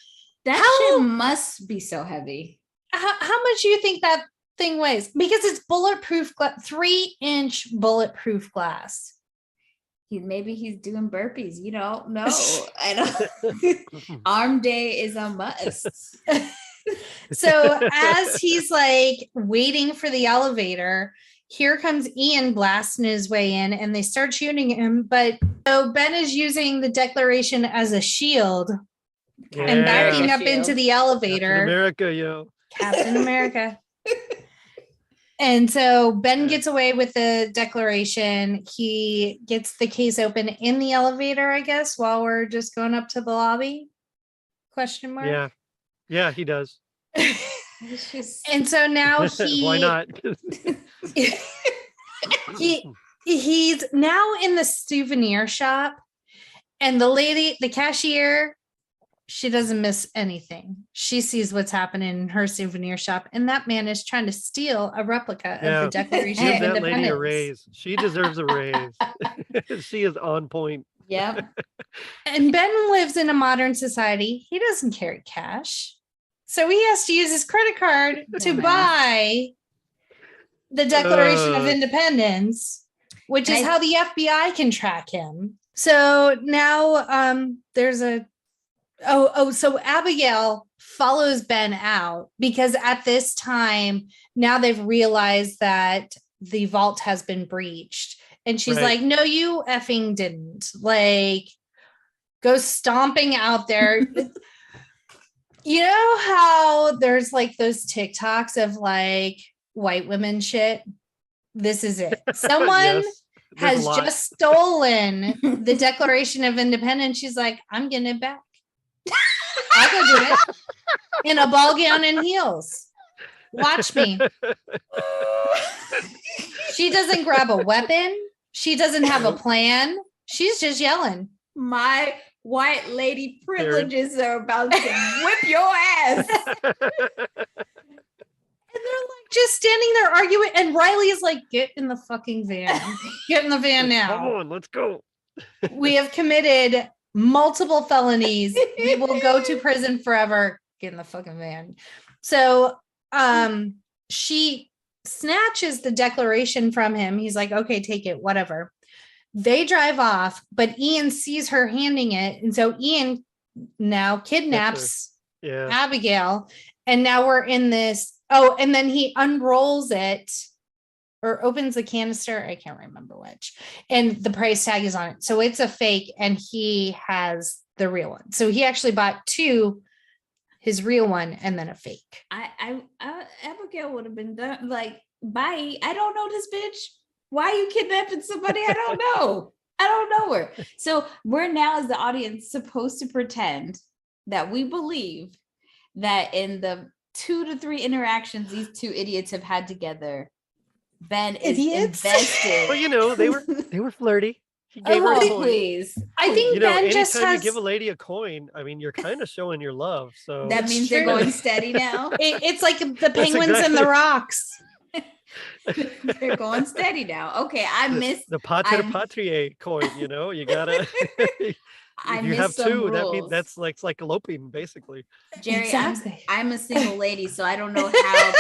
That shit must be so heavy. How much do you think that thing weighs? Because it's bulletproof, 3-inch bulletproof glass. Maybe he's doing burpees. You don't know. I don't. Arm day is a must. So as he's like waiting for the elevator, here comes Ian blasting his way in, and they start shooting him. But so Ben is using the declaration as a shield and backing up into the elevator. Captain America, yo. Captain America. And so Ben gets away with the declaration. He gets the case open in the elevator, I guess, while we're just going up to the lobby. Question mark. Yeah, he does. And so now why not? He's now in the souvenir shop, and the cashier, she doesn't miss anything. She sees what's happening in her souvenir shop, and that man is trying to steal a replica of the Declaration of Give that Independence. lady a raise. She deserves a raise. She is on point. Yep. And Ben lives in a modern society. He doesn't carry cash. So he has to use his credit card to buy the Declaration of Independence. which is how the FBI can track him. So now there's so Abigail follows Ben out because at this time, now they've realized that the vault has been breached. And she's like, no, you effing didn't. Like, go stomping out there. You know how there's like those TikToks of like white women shit? This is it. Someone has just stolen the Declaration of Independence. She's like, I'm getting it back. I'll go do it in a ball gown and heels. Watch me. She doesn't grab a weapon. She doesn't have a plan. She's just yelling. My white lady privileges are about to whip your ass. And they're like just standing there arguing. And Riley is like, get in the fucking van. Get in the van now. Come on, let's go. We have committed multiple felonies. We will go to prison forever. Get in the fucking van. So she snatches the declaration from him. He's like, okay, take it, whatever. They drive off, but Ian sees her handing it. And so Ian now kidnaps Abigail. And now we're in this. Oh, and then he unrolls it or opens the canister. I can't remember which. And the price tag is on it. So it's a fake and he has the real one. So he actually bought two, his real one and then a fake. Abigail would have been done like, bye. I don't know this bitch. Why are you kidnapping somebody? I don't know. I don't know her. So we're now as the audience supposed to pretend that we believe that in the 2 to 3 interactions these two idiots have had together, Ben is invested. Well, you know, they were flirty. He gave her a coin. Please. I think Ben just anytime has... you give a lady a coin, I mean, you're kind of showing your love. So that means they're going steady now. It's like the penguins and the rocks. They're going steady now. Okay, I missed the pater patriae coin. You know, you gotta. If you have two, that means that's like eloping, basically. Gerry, exactly. I'm a single lady, so I don't know how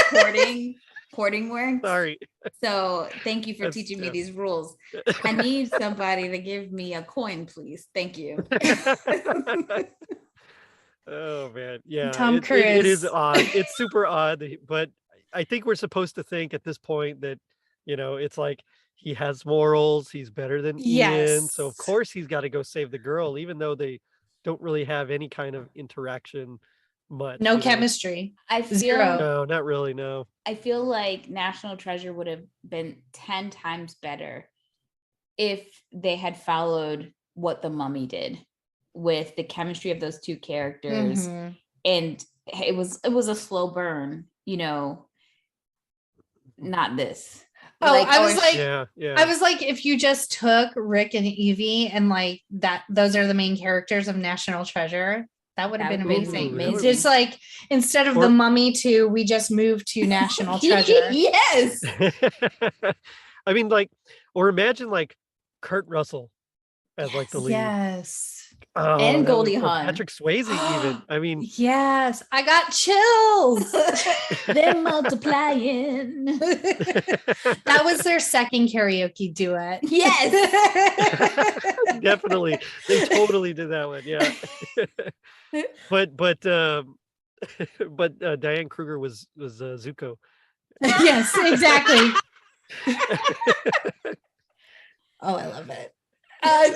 courting works. Sorry. So thank you for teaching me these rules. I need somebody to give me a coin, please. Thank you. Oh man, yeah. Tom Cruise. It is odd. It's super odd, but I think we're supposed to think at this point that, you know, it's like he has morals. He's better than Ian. So of course he's got to go save the girl, even though they don't really have any kind of interaction much. No chemistry. I feel Zero. No, not really. No. I feel like National Treasure would have been 10 times better if they had followed what The Mummy did with the chemistry of those two characters. Mm-hmm. And it was a slow burn, you know, not this. Oh, like, I was like, yeah. I was like, if you just took Rick and Evie and like that, those are the main characters of National Treasure, that would have been amazing. It's just like, instead of The Mummy 2, we just moved to National Treasure. Yes. I mean, like, or imagine like Kurt Russell as like the lead. Yes. Oh, and Goldie Hawn. Patrick Swayze even. I mean. Yes. I got chills. They're multiplying. That was their second karaoke duet. Yes. Definitely. They totally did that one. Yeah. but Diane Kruger was Zuko. Yes, exactly. Oh, I love it.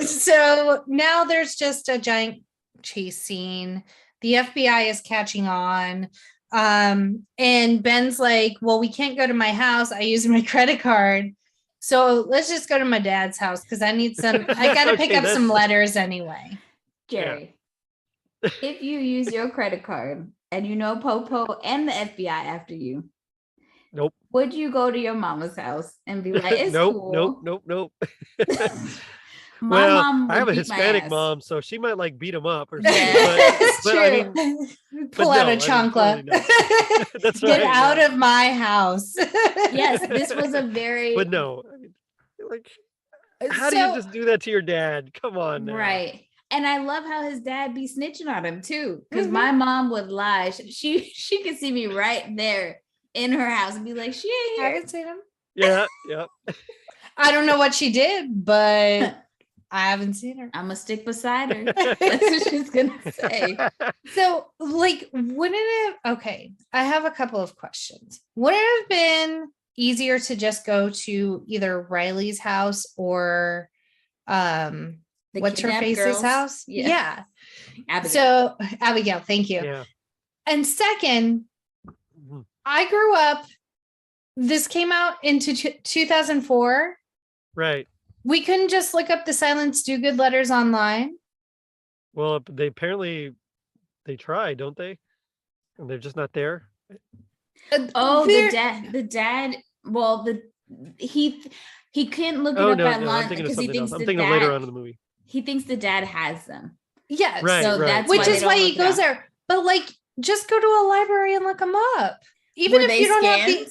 So now there's just a giant chase scene. The FBI is catching on. And Ben's like, well, we can't go to my house. I use my credit card. So let's just go to my dad's house because I got to pick up some letters anyway. Gerry, if you use your credit card and you know Popo and the FBI after you, nope. Would you go to your mama's house and be like, it's nope, cool? Nope. My mom I have a Hispanic mom, so she might like beat him up or something. Yeah, but true. I mean, pull out a chancla. That's Get right. out of my house. Yes, this was a very. But no, I mean, like, how do you just do that to your dad? Come on, now. Right. And I love how his dad be snitching on him too, because my mom would lie. She could see me right there in her house and be like, she ain't here. I haven't seen him. Yeah. I don't know what she did, but I haven't seen her. I'm gonna stick beside her. That's what she's gonna say. So, like, wouldn't it? Okay, I have a couple of questions. Would it have been easier to just go to either Riley's house or, The what's her kidnapped face's girls? house? Yeah. Abigail. So, Abigail, thank you. Yeah. And second, Mhm. I grew up. This came out into 2004. Right. We couldn't just look up the Silence Do Good letters online. Well, they apparently they try, don't they? And they're just not there. Oh, There- the dad. Well, he can't look it Oh up no, online no, I'm thinking of because he something thinks else. I'm the thinking of dad. later on in the movie. He thinks the dad has them. Yes. Right, So right. that's Which why is they why don't he look it goes up. there. But like, just go to a library and look them up. Even Were if they you don't have scanned?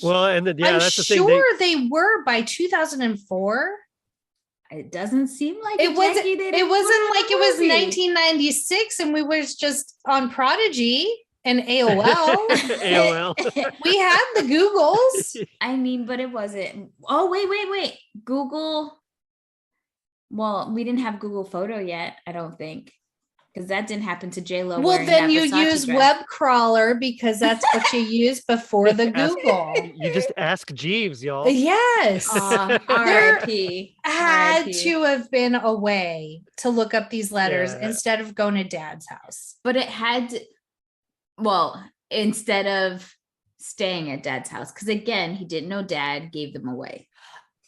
Well, and then I'm that's the thing. sure they were by 2004. It doesn't seem like It wasn't. Jackie, they It didn't wasn't put like in it the was movie. 1996 and we was just on Prodigy and AOL. AOL. We had the Googles. I mean, but it wasn't. Oh, wait. Google. Well, we didn't have Google Photo yet, I don't think. Because that didn't happen to J-Lo. Well, wearing then that you Versace use dress. web crawler because that's what you use before the Ask- Google. You just ask Jeeves, y'all. Yes. Aw, There R.I.P. had R.I.P.. to have been a way to look up these letters Yeah. instead of going to dad's house. But it had to, well, instead of staying at dad's house. Because again, he didn't know dad gave them away.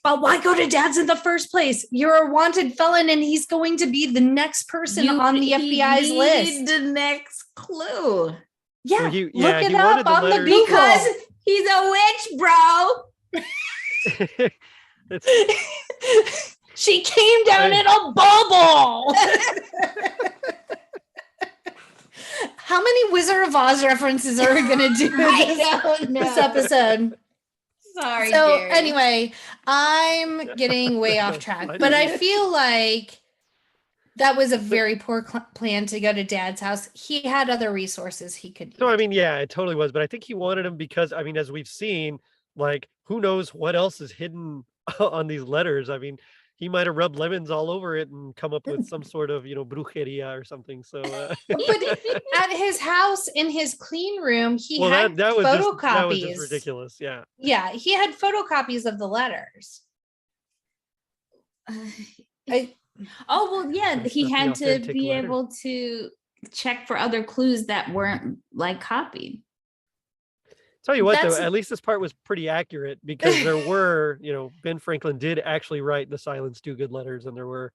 But why go to dad's in the first place? You're a wanted felon and he's going to be the next person on the He FBI's needed list. the next clue. Yeah, Well, look it he wanted up the on the letters- Google. Because he's a witch, bro. It's- She came down Hey. in a bubble. How many Wizard of Oz references are we going to do I don't know. this episode? Sorry, So Gerry. anyway, I'm getting way off track, I but I didn't. feel like that was a very poor plan to go to dad's house. He had other resources he could use. So I mean, yeah, it totally was. But I think he wanted him because I mean, as we've seen, like who knows what else is hidden on these letters. I mean, he might have rubbed lemons all over it and come up with some sort of, brujeria or something. So But at his house in his clean room, he well, had that was photocopies. just ridiculous. Yeah. Yeah, he had photocopies of the letters. Oh, well, yeah, That's he not the had to authentic be letter. able to check for other clues that weren't like copied. Tell you what, That's- though, at least this part was pretty accurate because there were, Ben Franklin did actually write the Silence Do Good letters, and there were,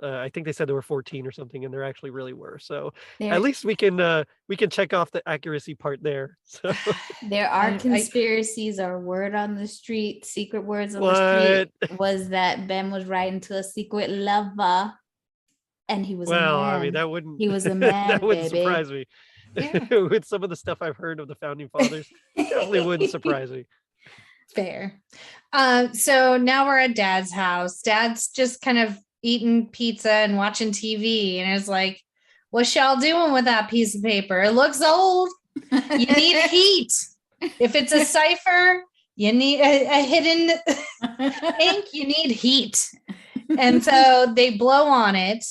I think they said there were 14 or something, and there actually really were. So There, at least we can check off the accuracy part there. So there are I- conspiracies or word on the street, secret words on the street was that Ben was writing to a secret lover, and he was a well, man. I mean, that wouldn't He was a man, that wouldn't baby. surprise me. Yeah. With some of the stuff I've heard of the founding fathers, definitely wouldn't surprise me. Fair. So now we're at dad's house. Dad's just kind of eating pizza and watching TV, and is like, "What's y'all doing with that piece of paper? It looks old. You need heat. If it's a cipher, you need a hidden ink. You need heat." And so they blow on it.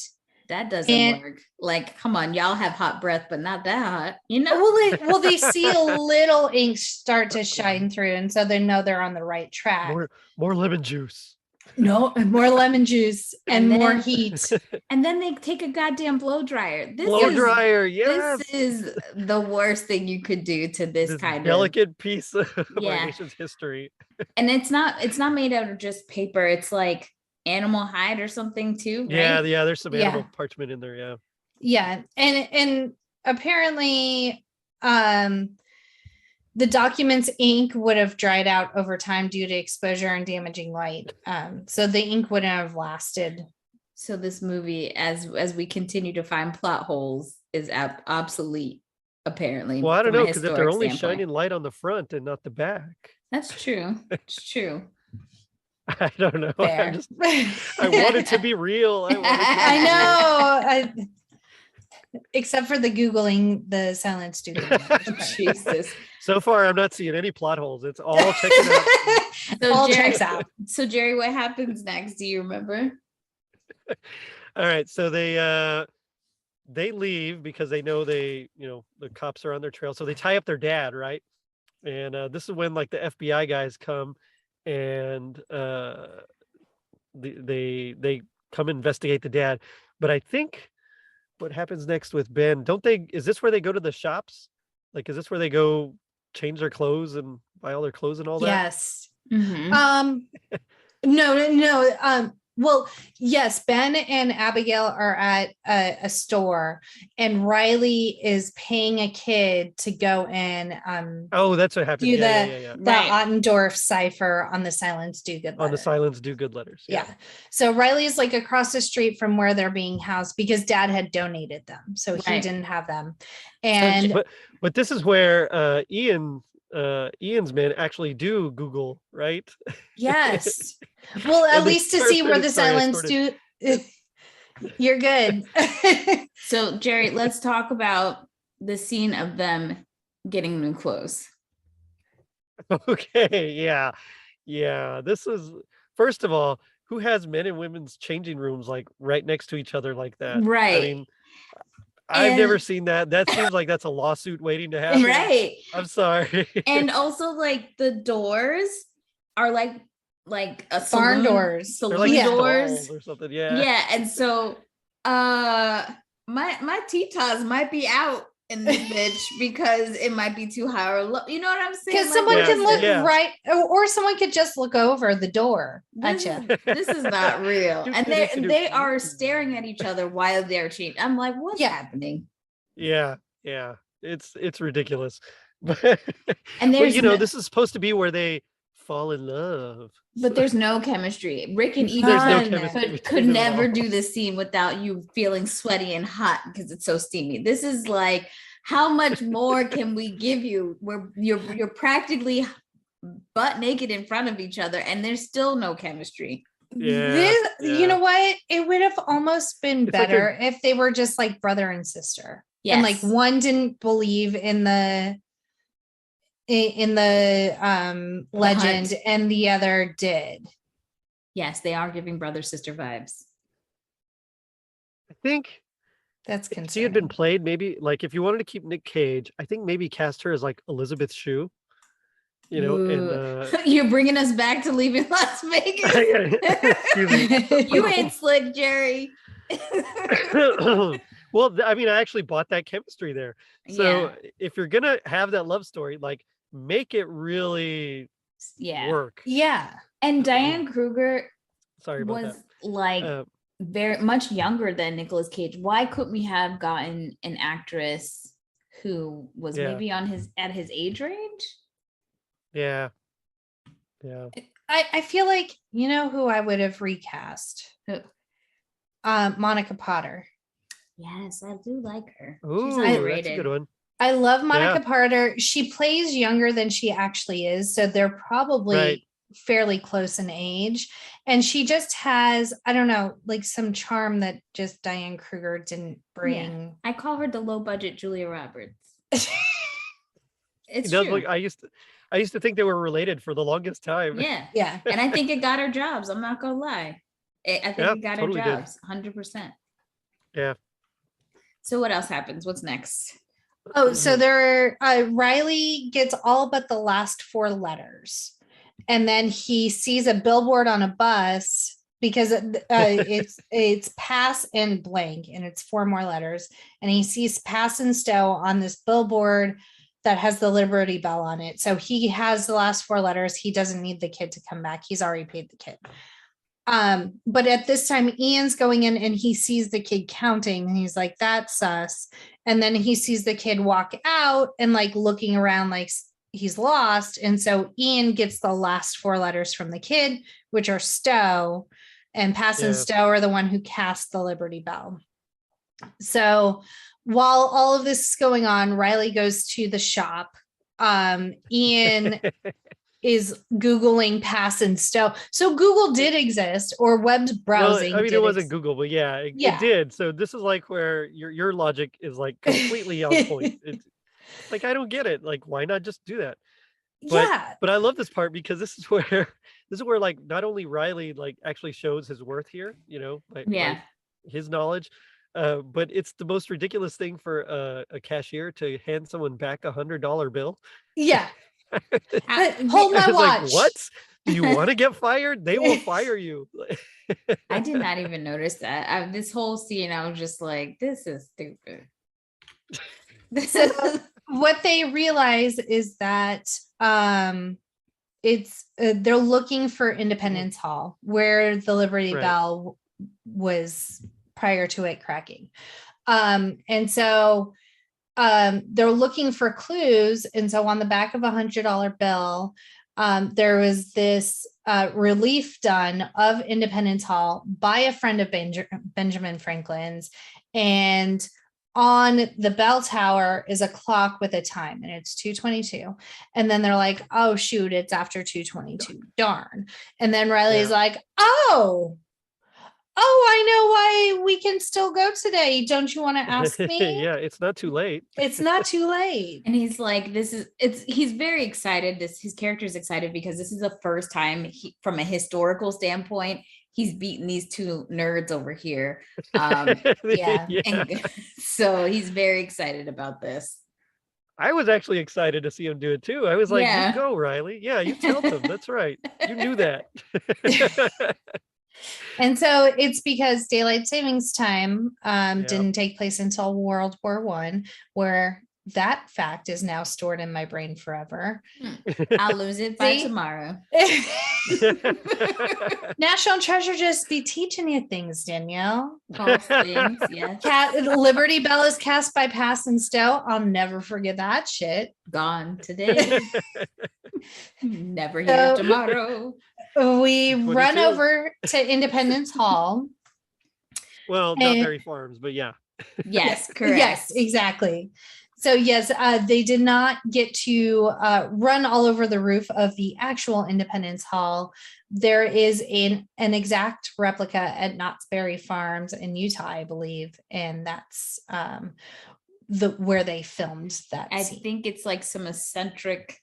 That doesn't And- work. Like, come on, y'all have hot breath, but not that hot, Well, they see a little ink start to shine through, and so they know they're on the right track. More lemon juice. No, more lemon juice and And more then- heat. And then they take a goddamn blow dryer. Blow dryer, yes. This is the worst thing you could do to this kind of delicate piece of Yeah. our nation's history. and it's not made out of just paper. It's like animal hide or something too. Right? Yeah, there's some Yeah. animal parchment in there. Yeah. Yeah, and apparently, the document's ink would have dried out over time due to exposure and damaging light. So the ink wouldn't have lasted. So this movie, as we continue to find plot holes, is obsolete. Apparently. Well, I don't from a know because if they're historic only standpoint. shining light on the front and not the back, That's true. It's true. I don't know. Fair. I want it to be real. I know. Except for the Googling the Silence Studio. Jesus. So far, I'm not seeing any plot holes. It's all checking out. So All Gerry, checks out. So Gerry, what happens next? Do you remember? All right, so they leave because they know the cops are on their trail. So they tie up their dad, right? And this is when like the FBI guys come and they come investigate the dad. But I think what happens next with Ben, is this where they go to the shops? Like, is this where they go change their clothes and buy all their clothes and all that? Yes. Mhm. No. Well, yes, Ben and Abigail are at a store, and Riley is paying a kid to go in. Oh, that's what happened. Do Yeah. the Right. Ottendorf cipher on the Silence Do Good letter. On the Silence Do Good letters. Yeah. So Riley's like across the street from where they're being housed because Dad had donated them, so he Right. didn't have them. And But this is where Ian's men actually do Google, right? yes, well, at And they least to start see where to- the sorry, I Silence Do. You're good. So Gerry, let's talk about the scene of them getting new clothes. Okay, yeah. This is, first of all, who has men and women's changing rooms like right next to each other like that? Right. I mean, I've never And- seen that. That seems like that's a lawsuit waiting to happen. Right. I'm sorry. And also like the doors are like a Barn saloon- doors. They're Saloon like Yeah. doors. stalls or something. Yeah. Yeah, and so my titas might be out in this bitch because it might be too high or low. You know what I'm saying? Because Like, someone Yeah, can look yeah. right, or someone could just look over the door at this, you. this is not real. And they are staring at each other while they're cheating. I'm like, what's Yeah. happening? Yeah. It's ridiculous. And But there's this is supposed to be where they fall in love. but there's no chemistry. Rick and There's Ethan no chemistry could between them at never all. do this scene without you feeling sweaty and hot because it's so steamy. This is like, how much more can we give you where you're practically butt naked in front of each other and there's still no chemistry? Yeah, You know what? It would have almost been It's like better if they were just like brother and sister. Yes. And like one didn't believe in the legend hunt. and the other did. Yes, they are giving brother sister vibes. I think That's if she concerning. had been played, maybe like if you wanted to keep Nick Cage, I think maybe cast her as like Elizabeth Shue. And Ooh. You're bringing us back to leaving Las Vegas. excuse me. You ain't slick, Gerry. Well, I mean, I actually bought that chemistry there. So if you're gonna have that love story, like make it really Yeah. work. Yeah. And Diane Kruger Sorry about was that. like very much younger than Nicolas Cage. Why couldn't we have gotten an actress who was maybe at his age range? Yeah. I feel like, you know who I would have recast? Who? Monica Potter. Yes, I do like her. Ooh, She's that's a underrated. good one. I love Monica Yeah. Potter. She plays younger than she actually is, so they're probably Right. fairly close in age. And she just has, I don't know, like some charm that just Diane Kruger didn't bring. I call her the low budget Julia Roberts. It's It does true. look, I used to think they were related for the longest time. Yeah. Yeah. And I think it got her jobs. I'm not gonna lie. I think Yeah, it got totally her did. jobs. 100%. Yeah. So what else happens? What's next? Oh, so there Riley gets all but the last four letters. And then he sees a billboard on a bus because it's pass and blank, and it's four more letters. And he sees pass and stow on this billboard that has the Liberty Bell on it. So he has the last four letters. He doesn't need the kid to come back. He's already paid the kid. But at this time, Ian's going in and he sees the kid counting and he's like, that's sus. And then he sees the kid walk out and like looking around like he's lost. And so Ian gets the last four letters from the kid, which are Stowe, and Pass and Yeah. Stowe are the one who cast the Liberty Bell. So while all of this is going on, Riley goes to the shop. Ian is Googling Pass and Stowe. So Google did exist, or web browsing. Well, I mean, did it wasn't exist. Google, but yeah, it Yeah. did. So this is like where your logic is like completely on point. Like, I don't get it. Like, why not just do that? Yeah. But I love this part because this is where like not only Riley like actually shows his worth here, by his knowledge, but it's the most ridiculous thing for a cashier to hand someone back $100 bill. Yeah. Hold my watch. Like, what? Do you want to get fired? They will fire you. I did not even notice that. This whole scene, I was just like, this is stupid. So what they realize is that it's they're looking for Independence Hall, where the Liberty Bell was prior to it cracking. And so they're looking for clues. And so on the back of $100 bill, there was this relief done of Independence Hall by a friend of Benjamin Franklin's. And on the bell tower is a clock with a time, and it's 2:22. And then they're like, oh, shoot, it's after 2:22. Darn. And then Riley's like, oh, I know why we can still go today. Don't you want to ask me? Yeah, it's not too late. It's not too late. And he's like, he's very excited. His character is excited because this is the first time from a historical standpoint, he's beaten these two nerds over here. And so he's very excited about this. I was actually excited to see him do it too. I was like, you go, Riley. Yeah, you tell them. That's right. You knew that. And so it's because daylight savings time didn't take place until World War I, where that fact is now stored in my brain forever. I'll lose it by tomorrow. National Treasure just be teaching you things, Danielle. False things, yes. Liberty Bell is cast by Pass and Stowe. I'll never forget that shit. Gone today. Never here tomorrow. We run over to Independence Hall. Well, not Berry Farms, but yeah. Yes, correct. Yes, exactly. So yes, they did not get to run all over the roof of the actual Independence Hall. There is an exact replica at Knott's Berry Farms in Utah, I believe, and that's where they filmed that scene. I think it's like some eccentric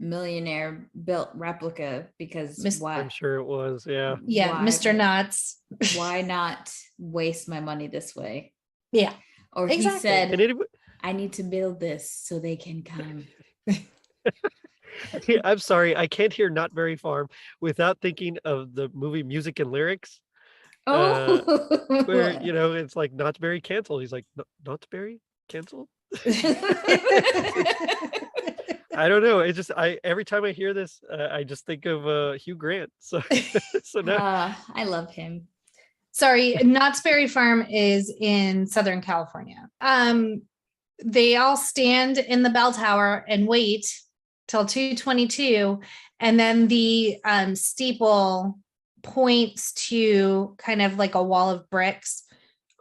millionaire built replica because why? I'm sure it was, yeah. Yeah, why, Mr. Knott's. Why not waste my money this way? Yeah. Or exactly. He said, I need to build this so they can come. Yeah, I'm sorry, I can't hear Not Very Farm without thinking of the movie Music and Lyrics. Where it's like Knott's Berry canceled. He's like, Knott's Berry canceled? I don't know. It's just every time I hear this, I just think of Hugh Grant. So now I love him. Sorry, Knott's Berry Farm is in Southern California. They all stand in the bell tower and wait till 2:22, and then the steeple points to kind of like a wall of bricks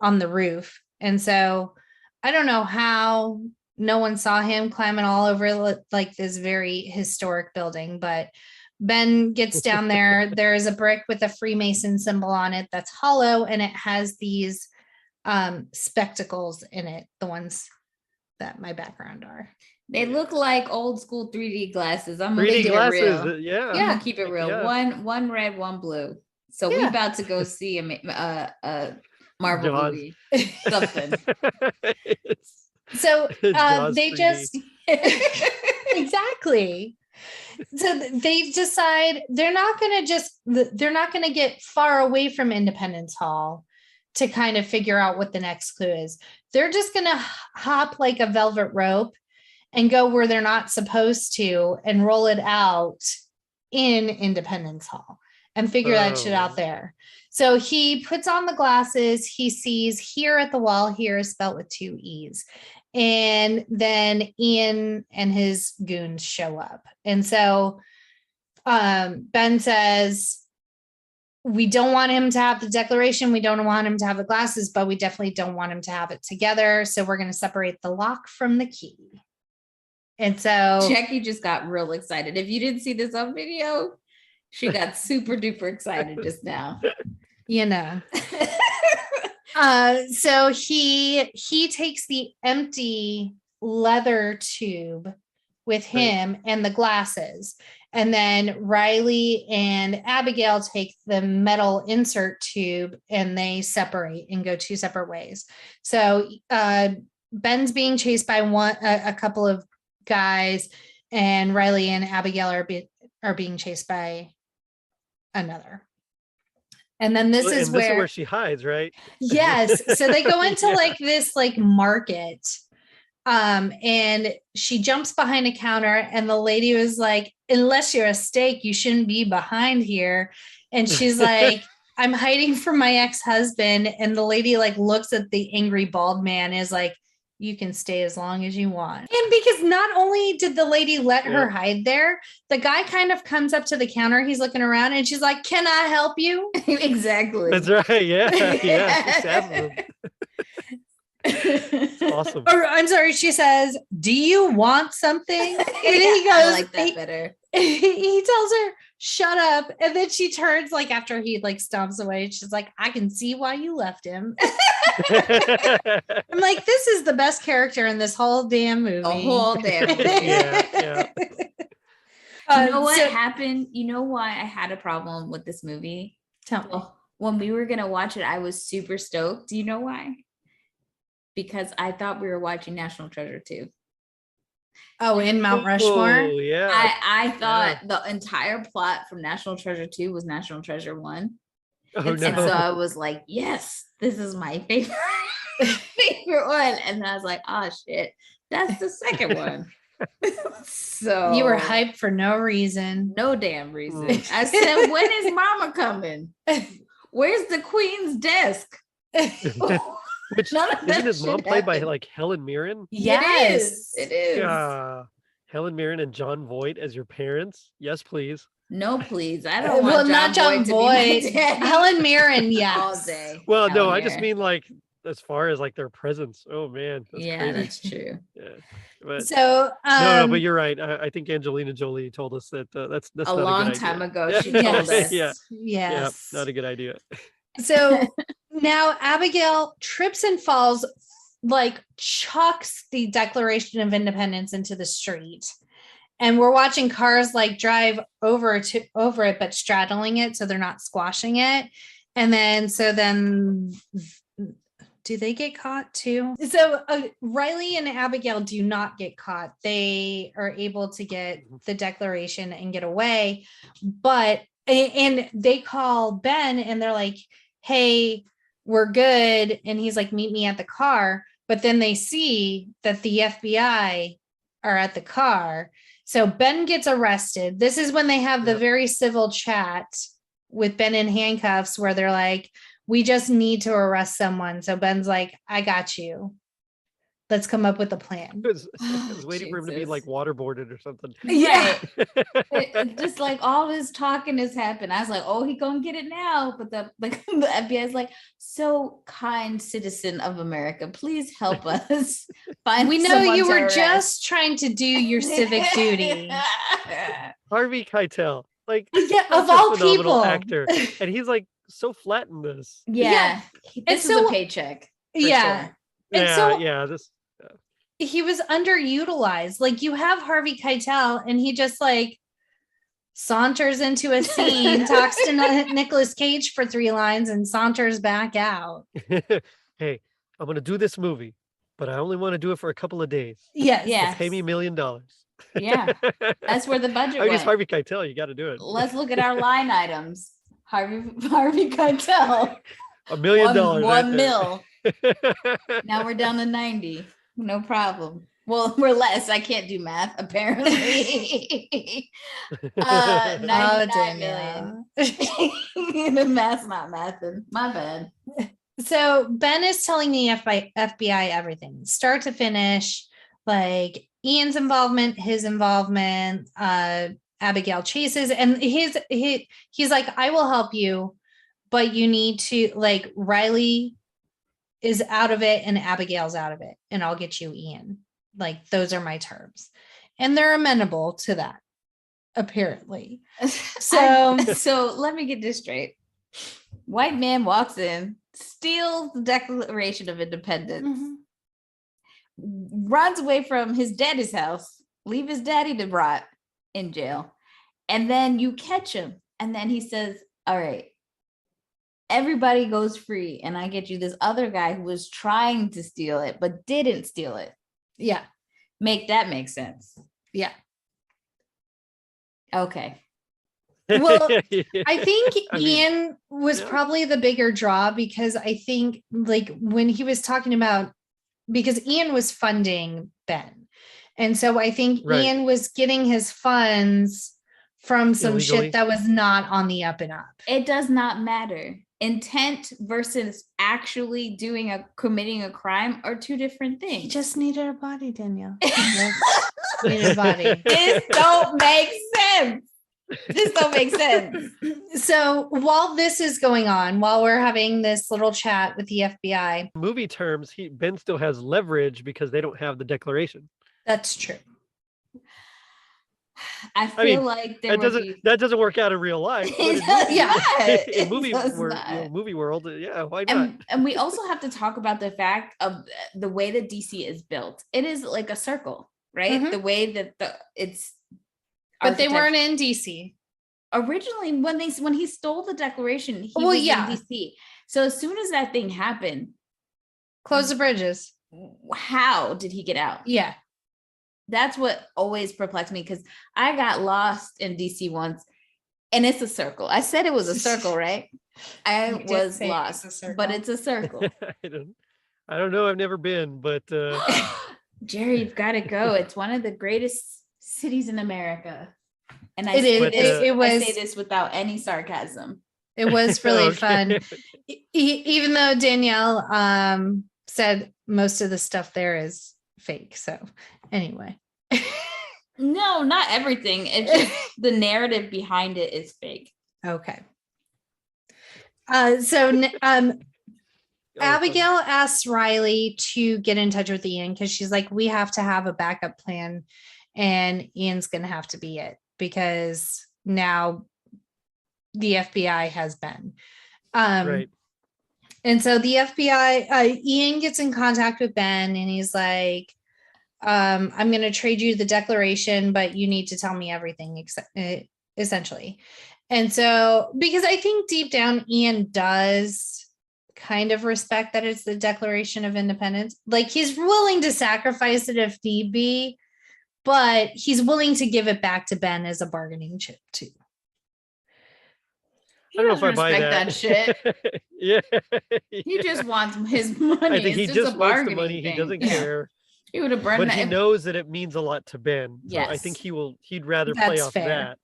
on the roof. And so I don't know how no one saw him climbing all over like this very historic building, but Ben gets down there. There is a brick with a Freemason symbol on it that's hollow, and it has these spectacles in it, the ones that my background are. They look like old school 3D glasses. I'm 3D gonna glasses, real. yeah. I'm gonna keep it real. Yeah. One red, one blue. So we're about to go see a Marvel movie. Something. So they 3D. just exactly. So they decide they're not going to get far away from Independence Hall to kind of figure out what the next clue is. They're just going to hop like a velvet rope and go where they're not supposed to and roll it out in Independence Hall and figure that shit out there. So he puts on the glasses. He sees here at the wall, here is spelled with 2 E's. And then Ian and his goons show up. And so Ben says, we don't want him to have the declaration. We don't want him to have the glasses, but we definitely don't want him to have it together. So we're going to separate the lock from the key. And so Jackie just got real excited. If you didn't see this on video, she got super duper excited just now. So he takes the empty leather tube with him and the glasses. And then Riley and Abigail take the metal insert tube and they separate and go two separate ways. So Ben's being chased by a couple of guys, and Riley and Abigail are being chased by another. And then this is where she hides, right? Yes. So they go into like this like market. And she jumps behind a counter, and the lady was like, unless you're a steak, you shouldn't be behind here. And she's like, I'm hiding from my ex-husband. And the lady like looks at the angry bald man, is like, you can stay as long as you want. And because not only did the lady let her hide there, the guy kind of comes up to the counter. He's looking around and she's like, can I help you? Exactly. That's right. Yeah. Awesome. Or I'm sorry, she says, do you want something? And he goes, I like that better. He tells her, shut up. And then she turns, like after he like stomps away, she's like, I can see why you left him. I'm like, this is the best character in this whole damn movie. The whole damn movie. Yeah. You know what happened? You know why I had a problem with this movie? Tell me. When we were going to watch it, I was super stoked. Do you know why? Because I thought we were watching National Treasure 2. Oh, in Mount Rushmore? Oh, yeah. I thought the entire plot from National Treasure 2 was National Treasure 1. Oh, And so I was like, yes, this is my favorite one. And I was like, oh shit, that's the second one. So you were hyped for no reason. No damn reason. I said, when is mama coming? Where's the queen's desk? Which isn't his mom played by like Helen Mirren? Yes, it is. Helen Mirren and John Voight as your parents? Yes, please. No, please. I don't want not John Voight. Helen Mirren, yes. All day. Well, no, I just mean like as far as like their presence. Oh man, that's crazy. That's true. Yeah. But, so no, but you're right. I think Angelina Jolie told us that that's a not long a good time idea. ago. She told us. Yes. Not a good idea. So now Abigail trips and falls, like chucks the Declaration of Independence into the street. And we're watching cars like drive over it, but straddling it, so they're not squashing it. And then do they get caught too? So Riley and Abigail do not get caught. They are able to get the Declaration and get away. And they call Ben and they're like, hey, we're good. And he's like, meet me at the car. But then they see that the FBI are at the car. So Ben gets arrested. This is when they have the very civil chat with Ben in handcuffs where they're like, we just need to arrest someone. So Ben's like, I got you. Let's come up with a plan. I was waiting for him to be like waterboarded or something. Yeah. Just like all this talking has happened. I was like, oh, he gonna get it now. But the FBI is like, so kind citizen of America, please help us find. We know you were just trying to do your civic duty. Harvey Keitel, like of all people, actor, and he's like so flat in this. Yeah. This is a paycheck. Yeah. Sure. He was underutilized. Like you have Harvey Keitel and he just like saunters into a scene, talks to Nicolas Cage for 3 lines and saunters back out. Hey, I'm going to do this movie, but I only want to do it for a couple of days. Yes. Pay me $1 million. Yeah. That's where the budget went. He's Harvey Keitel. You got to do it. Let's look at our line items. Harvey Keitel. $1 million. $1 mil. Now we're down to 90. No problem. Well, we're less. I can't do math, apparently. 99 million. The math's not mathing. My bad. So Ben is telling the FBI everything, start to finish, like Ian's involvement, his involvement, Abigail Chase's, and he's like, I will help you, but you need to, like, Riley is out of it and Abigail's out of it, and I'll get you Ian. Like, those are my terms. And they're amenable to that, apparently. So let me get this straight. White man walks in, steals the Declaration of Independence, runs away from his daddy's house, leave his daddy to rot in jail. And then you catch him. And then he says, all right, everybody goes free. And I get you this other guy who was trying to steal it, but didn't steal it. Yeah. Make sense. Yeah. Okay. Well, I think I mean, Ian was probably the bigger draw because I think like when he was talking about, because Ian was funding Ben. And so I think Ian was getting his funds from some illegally. shit that was not on the up and up. It does not matter. Intent versus actually committing a crime are two different things. He just needed a body, Danielle. Needed a body. This don't make sense. This don't make sense. So while this is going on, while we're having this little chat with the FBI, Movie terms, Ben still has leverage because they don't have the declaration. that's true. I feel like that doesn't work out in real life. In movie world, yeah, why not? And we also have to talk about the fact of the way that DC is built. It is like a circle, right? Mhm. The way that it's. But they weren't in DC. Originally, when he stole the declaration, he was in DC. So as soon as that thing happened, Close the bridges. How did he get out? Yeah. That's what always perplexed me because I got lost in DC once and it's a circle. I said it was a circle, right? I was lost, but it's a circle. I don't know. I've never been, but Gerry, you've got to go. It's one of the greatest cities in America. And I say this without any sarcasm. It was really fun. Even though Danielle said most of the stuff there is fake. So anyway. No, not everything. It's just the narrative behind it is fake. Okay. Abigail asks Riley to get in touch with Ian because she's like, we have to have a backup plan and Ian's going to have to be it because now the FBI has been. Right. And so the FBI, Ian gets in contact with Ben and he's like, I'm going to trade you the declaration, but you need to tell me everything essentially. And so, because I think deep down, Ian does kind of respect that it's the Declaration of Independence. Like he's willing to sacrifice it if need be, but he's willing to give it back to Ben as a bargaining chip too. I don't know if I buy that shit. Yeah. He just wants his money. I think he just wants the money. He doesn't care. He would have burned but that. He knows that it means a lot to Ben. Yes. So I think he'd rather play off that.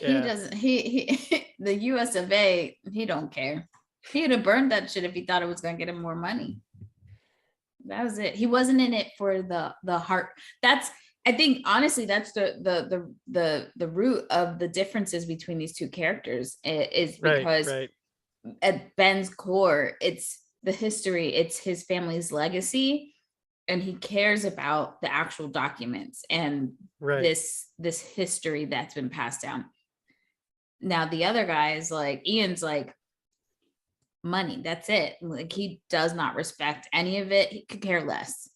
Yeah. He doesn't, he the US of A, he don't care. He would have burned that shit if he thought it was going to get him more money. That was it. He wasn't in it for the heart. I think honestly, that's the root of the differences between these two characters is because at Ben's core, it's the history, it's his family's legacy, and he cares about the actual documents and this history that's been passed down. Now the other guy is like, Ian's like, money, that's it. Like he does not respect any of it. He could care less.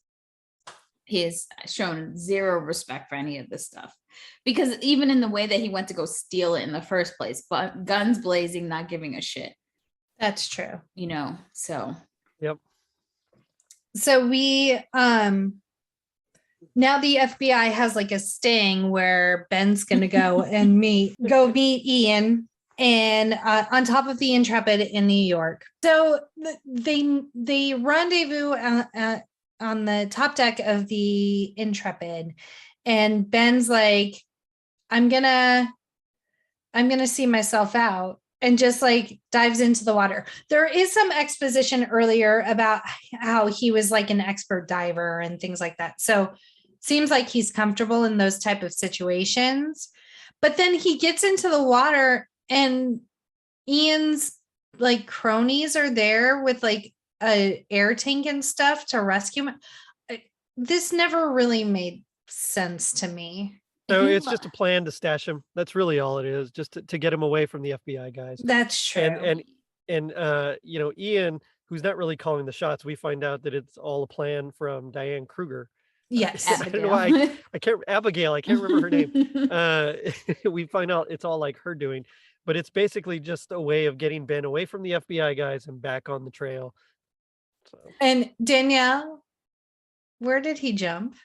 He has shown zero respect for any of this stuff because even in the way that he went to go steal it in the first place, but guns blazing, not giving a shit. That's true. So. Yep. So we, now the FBI has like a sting where Ben's going to go and meet Ian and on top of the Intrepid in New York. So they rendezvous on the top deck of the Intrepid, and Ben's like, I'm gonna see myself out, and just like dives into the water. There is some exposition earlier about how he was like an expert diver and things like that. So seems like he's comfortable in those type of situations. But then he gets into the water and Ian's like cronies are there with like a air tank and stuff to rescue him. This never really made sense to me. So it's just a plan to stash him. That's really all it is, just to get him away from the FBI guys. That's true. And Ian, who's not really calling the shots. We find out that it's all a plan from Diane Kruger. Yes. I don't know why I can't Abigail. I can't remember her name. We find out it's all like her doing, but it's basically just a way of getting Ben away from the FBI guys and back on the trail. So. And Danielle, where did he jump?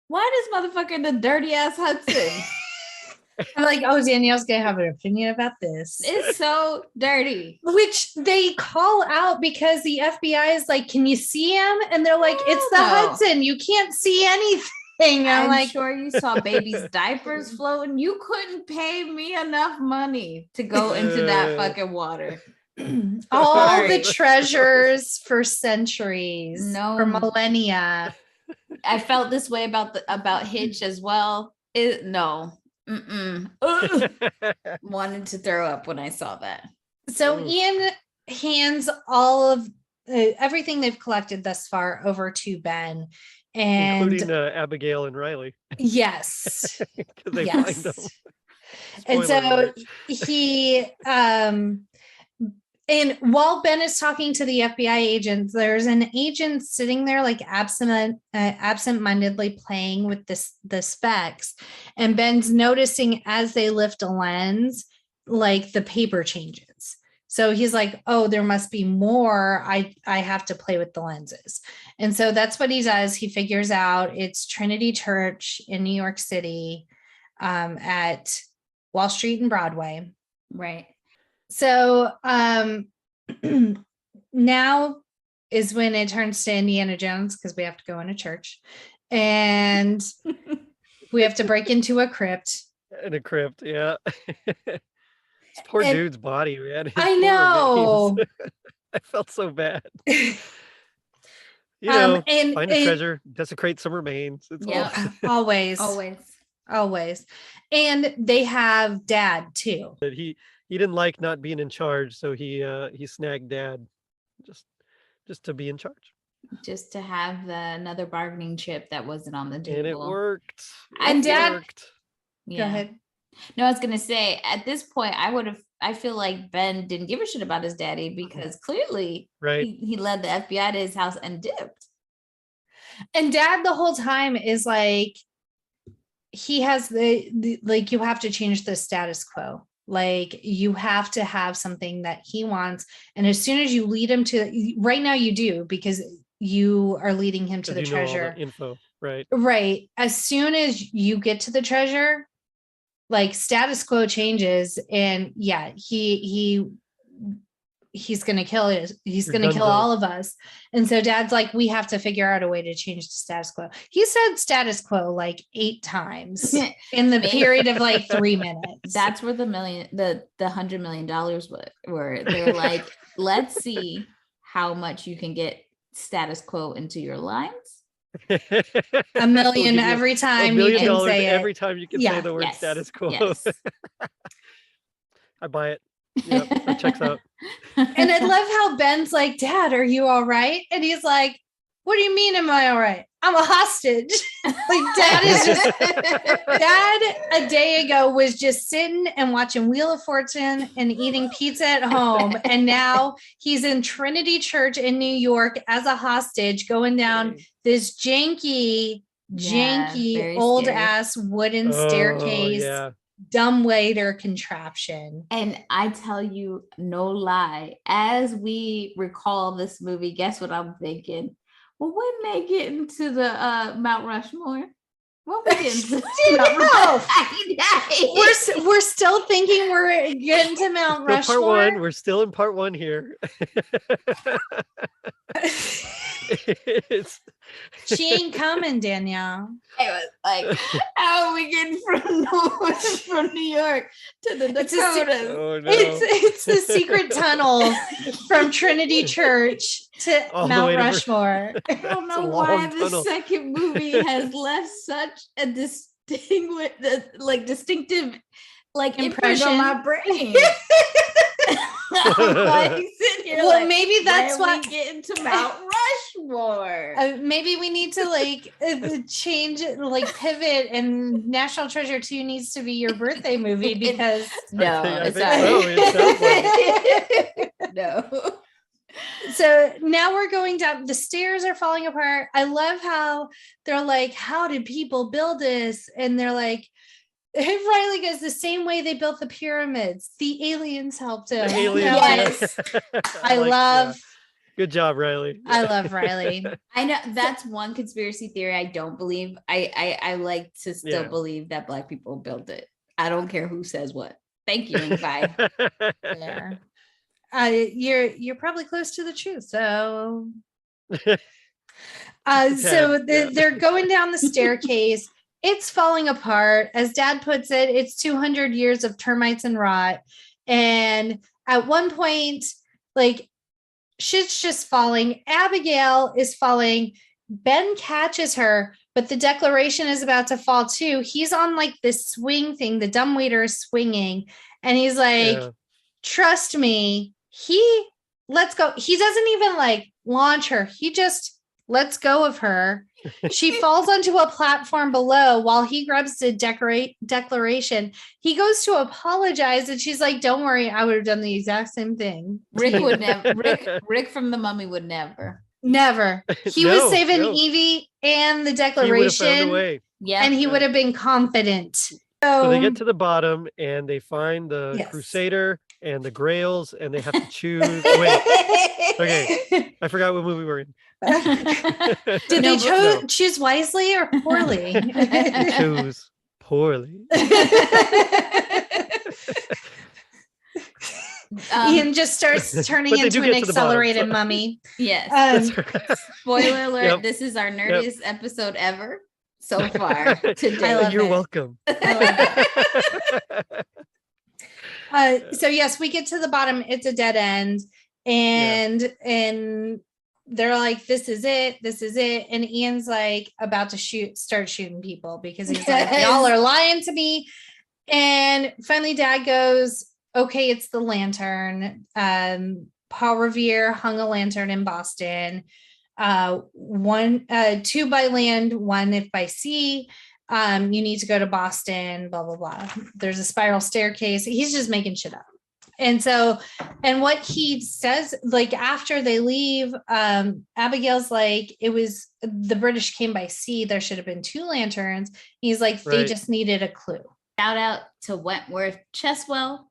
Why does motherfucker the dirty ass Hudson? I'm like, oh, Danielle's gonna have an opinion about this. It's so dirty. Which they call out because the FBI is like, can you see him? And they're like, it's the No. Hudson. You can't see anything. I'm like, sure you saw baby's diapers floating. You couldn't pay me enough money to go into that fucking water. all Sorry. the treasures for centuries, No. for millennia. I felt this way about Hitch as well. No. Ugh. Wanted to throw up when I saw that. So Ian hands all of everything they've collected thus far over to Ben, and Including Abigail and Riley. yes, Because they yes. find them. And Spoiler so alert. he and while Ben is talking to the FBI agents, there's an agent sitting there like absent-mindedly playing with the specs, and Ben's noticing as they lift a lens, like the paper changes. So he's like, oh, there must be more. I have to play with the lenses. And so that's what he does. He figures out it's Trinity Church in New York City at Wall Street and Broadway. Right. So now is when it turns to Indiana Jones because we have to go in a church and we have to break into a crypt. In a crypt, yeah. This poor And- dude's body, man. His I poor know. remains. I felt so bad. You know, and find a treasure, desecrate some remains. It's Yeah. always. Always. And they have Dad too. But he didn't like not being in charge, so he snagged Dad just to be in charge. Just to have another bargaining chip that wasn't on the table. And it worked. And Dad- worked. Go ahead. No, I was gonna say at this point, I feel like Ben didn't give a shit about his daddy because clearly Right. he led the FBI to his house and dipped. And Dad the whole time is like, he has the like, you have to change the status quo. Like you have to have something that he wants. And as soon as you lead him to, right now you do, because you are leading him to the 'Cause you know all treasure. the info, right? Right. As soon as you get to the treasure, like status quo changes, and yeah, he's gonna kill it. He's You're gonna kill donezo. all of us. And so Dad's like, we have to figure out a way to change the status quo. He said status quo like 8 times in the period of like 3 minutes. That's where the $100 million were. They're like, let's see how much you can get status quo into your lines. $1 million every $1 time you million can say it. every time you can say Yeah. the word Yes. status quo. Yes. I buy it. Yep, that checks out. And I love how Ben's like, Dad, are you all right? And he's like, what do you mean, am I all right? I'm a hostage. Like Dad is just, Dad a day ago was just sitting and watching Wheel of Fortune and eating pizza at home. And now he's in Trinity Church in New York as a hostage going down this janky, very old scary. ass wooden Oh, staircase, yeah. dumbwaiter contraption. And I tell you, no lie, as we recall this movie, guess what I'm thinking? Well, when they get into the Mount Rushmore, when we get into Mount Rushmore, We're still thinking we're getting to Mount Still part Rushmore. one. We're still in part one here. It's She ain't coming, Danielle. I was like, how are we getting from New York to the It's a se- Dakotas? oh no. It's the secret tunnel from Trinity Church to All the Mount way to Rushmore. I don't That's a know why long the tunnel. second movie has left such a distinctive impression on my brain. I'm like sitting here Well, like, maybe that's why what. we get into Mount Rushmore. Maybe we need to change, pivot, and National Treasure 2 needs to be your birthday movie because No, I it's think all so. right. It sounds like No. So now we're going down. The stairs are falling apart. I love how they're like, how did people build this? And they're like, Riley goes, the same way they built the pyramids. The aliens helped him. The aliens, Yes. I love. Good job, Riley. I love Riley. I know that's one conspiracy theory I don't believe. I like to still believe that Black people built it. I don't care who says what. Thank you, and bye. Yeah. You're probably close to the truth. So they're going down the staircase. It's falling apart. As Dad puts it, it's 200 years of termites and rot. And at one point, like, shit's just falling. Abigail is falling. Ben catches her, but the Declaration is about to fall too. He's on like this swing thing. The dumbwaiter is swinging. And he's like, trust me. Let's go. He doesn't even like launch her. He just lets go of her. She falls onto a platform below while he grabs the Declaration. He goes to apologize and she's like, don't worry, I would have done the exact same thing. Rick would never. Rick from The Mummy would never. Never. He was saving Evie and the Declaration. Yeah. And he would have been confident. So they get to the bottom and they find the Crusader and the Grails and they have to choose. Wait. Okay. I forgot what movie we're in. Did they choose wisely or poorly? Choose poorly. Ian just starts turning into an accelerated mummy. Yes. Spoiler alert, this is our nerdiest episode ever so far today. You're welcome. So yes, we get to the bottom. It's a dead end. And they're like, this is it. And Ian's like about to start shooting people because he's like, y'all are lying to me. And finally Dad goes, okay, it's the lantern. Paul Revere hung a lantern in Boston. 2 by land, 1 if by sea. You need to go to Boston, blah, blah, blah. There's a spiral staircase. He's just making shit up. And what he says, like after they leave, Abigail's like, it was the British came by sea. There should have been 2 lanterns. He's like, they just needed a clue. Shout out to Wentworth Cheswell,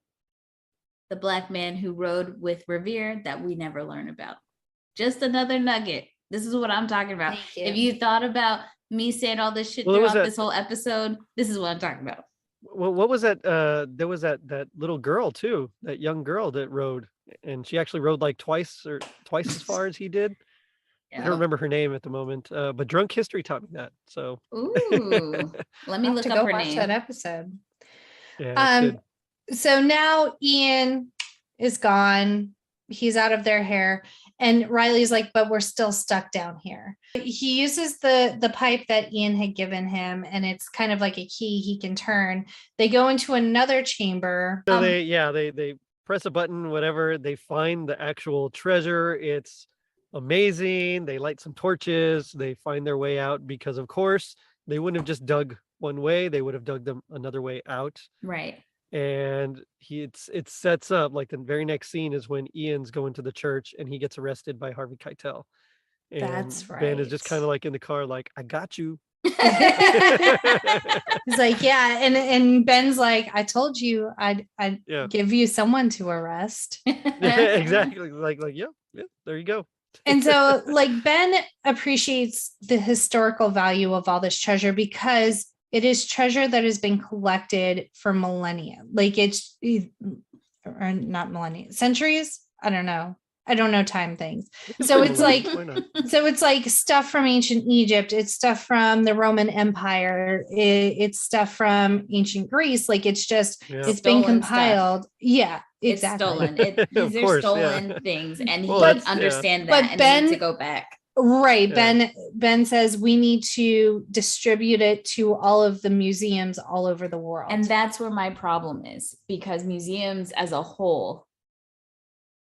the Black man who rode with Revere that we never learn about. Just another nugget. This is what I'm talking about. If you thought about me saying all this shit throughout this whole episode, this is what I'm talking about. Well, what was that? There was that little girl too, that young girl that rode, and she actually rode like twice as far as he did. I don't remember her name at the moment, but Drunk History taught me that. So, ooh, let me look up her name. That episode. Yeah, so now Ian is gone. He's out of their hair. And Riley's like, but we're still stuck down here. He uses the pipe that Ian had given him, and it's kind of like a key he can turn. They go into another chamber. So they press a button, whatever. They find the actual treasure. It's amazing. They light some torches. They find their way out because, of course, they wouldn't have just dug one way. They would have dug them another way out. Right. And it sets up like the very next scene is when Ian's going to the church and he gets arrested by Harvey Keitel. And that's right. Ben is just kind of like in the car, like, I got you. He's like, yeah. And Ben's like, I told you I'd give you someone to arrest. Exactly. Like, yeah, there you go. And so like Ben appreciates the historical value of all this treasure because it is treasure that has been collected for millennia. Like or not millennia, centuries. I don't know time things. So it's like stuff from ancient Egypt. It's stuff from the Roman Empire. It's stuff from ancient Greece. Like it's just, it's been compiled. Stuff. Yeah, exactly. It's stolen. These are stolen things. And he doesn't understand that. But Ben needs to go back. Right. Yeah. Ben says we need to distribute it to all of the museums all over the world. And that's where my problem is, because museums as a whole,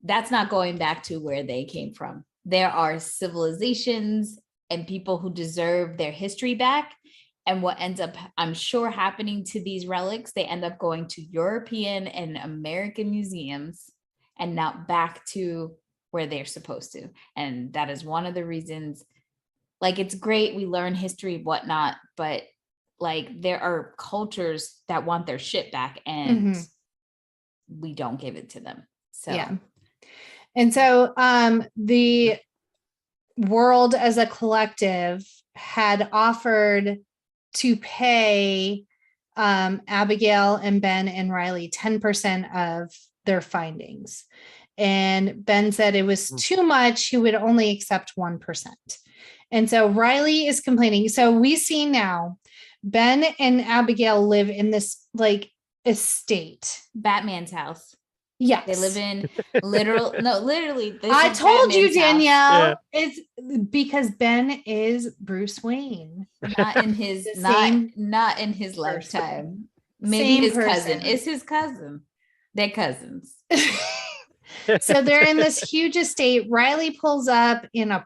that's not going back to where they came from. There are civilizations and people who deserve their history back. And what ends up, I'm sure, happening to these relics, they end up going to European and American museums and not back to where they're supposed to. And that is one of the reasons, like, it's great we learn history, whatnot, but like there are cultures that want their shit back and we don't give it to them. So yeah. And so the world as a collective had offered to pay Abigail and Ben and Riley 10% of their findings. And Ben said it was too much. He would only accept 1%. And so Riley is complaining. So we see now Ben and Abigail live in this like estate. Batman's house. Yes. They live in literally. I told you, Danielle. Yeah. It's because Ben is Bruce Wayne. Not in his not in his lifetime. Maybe Same his person. cousin. It's his cousin. They're cousins. So they're in this huge estate. Riley pulls up in a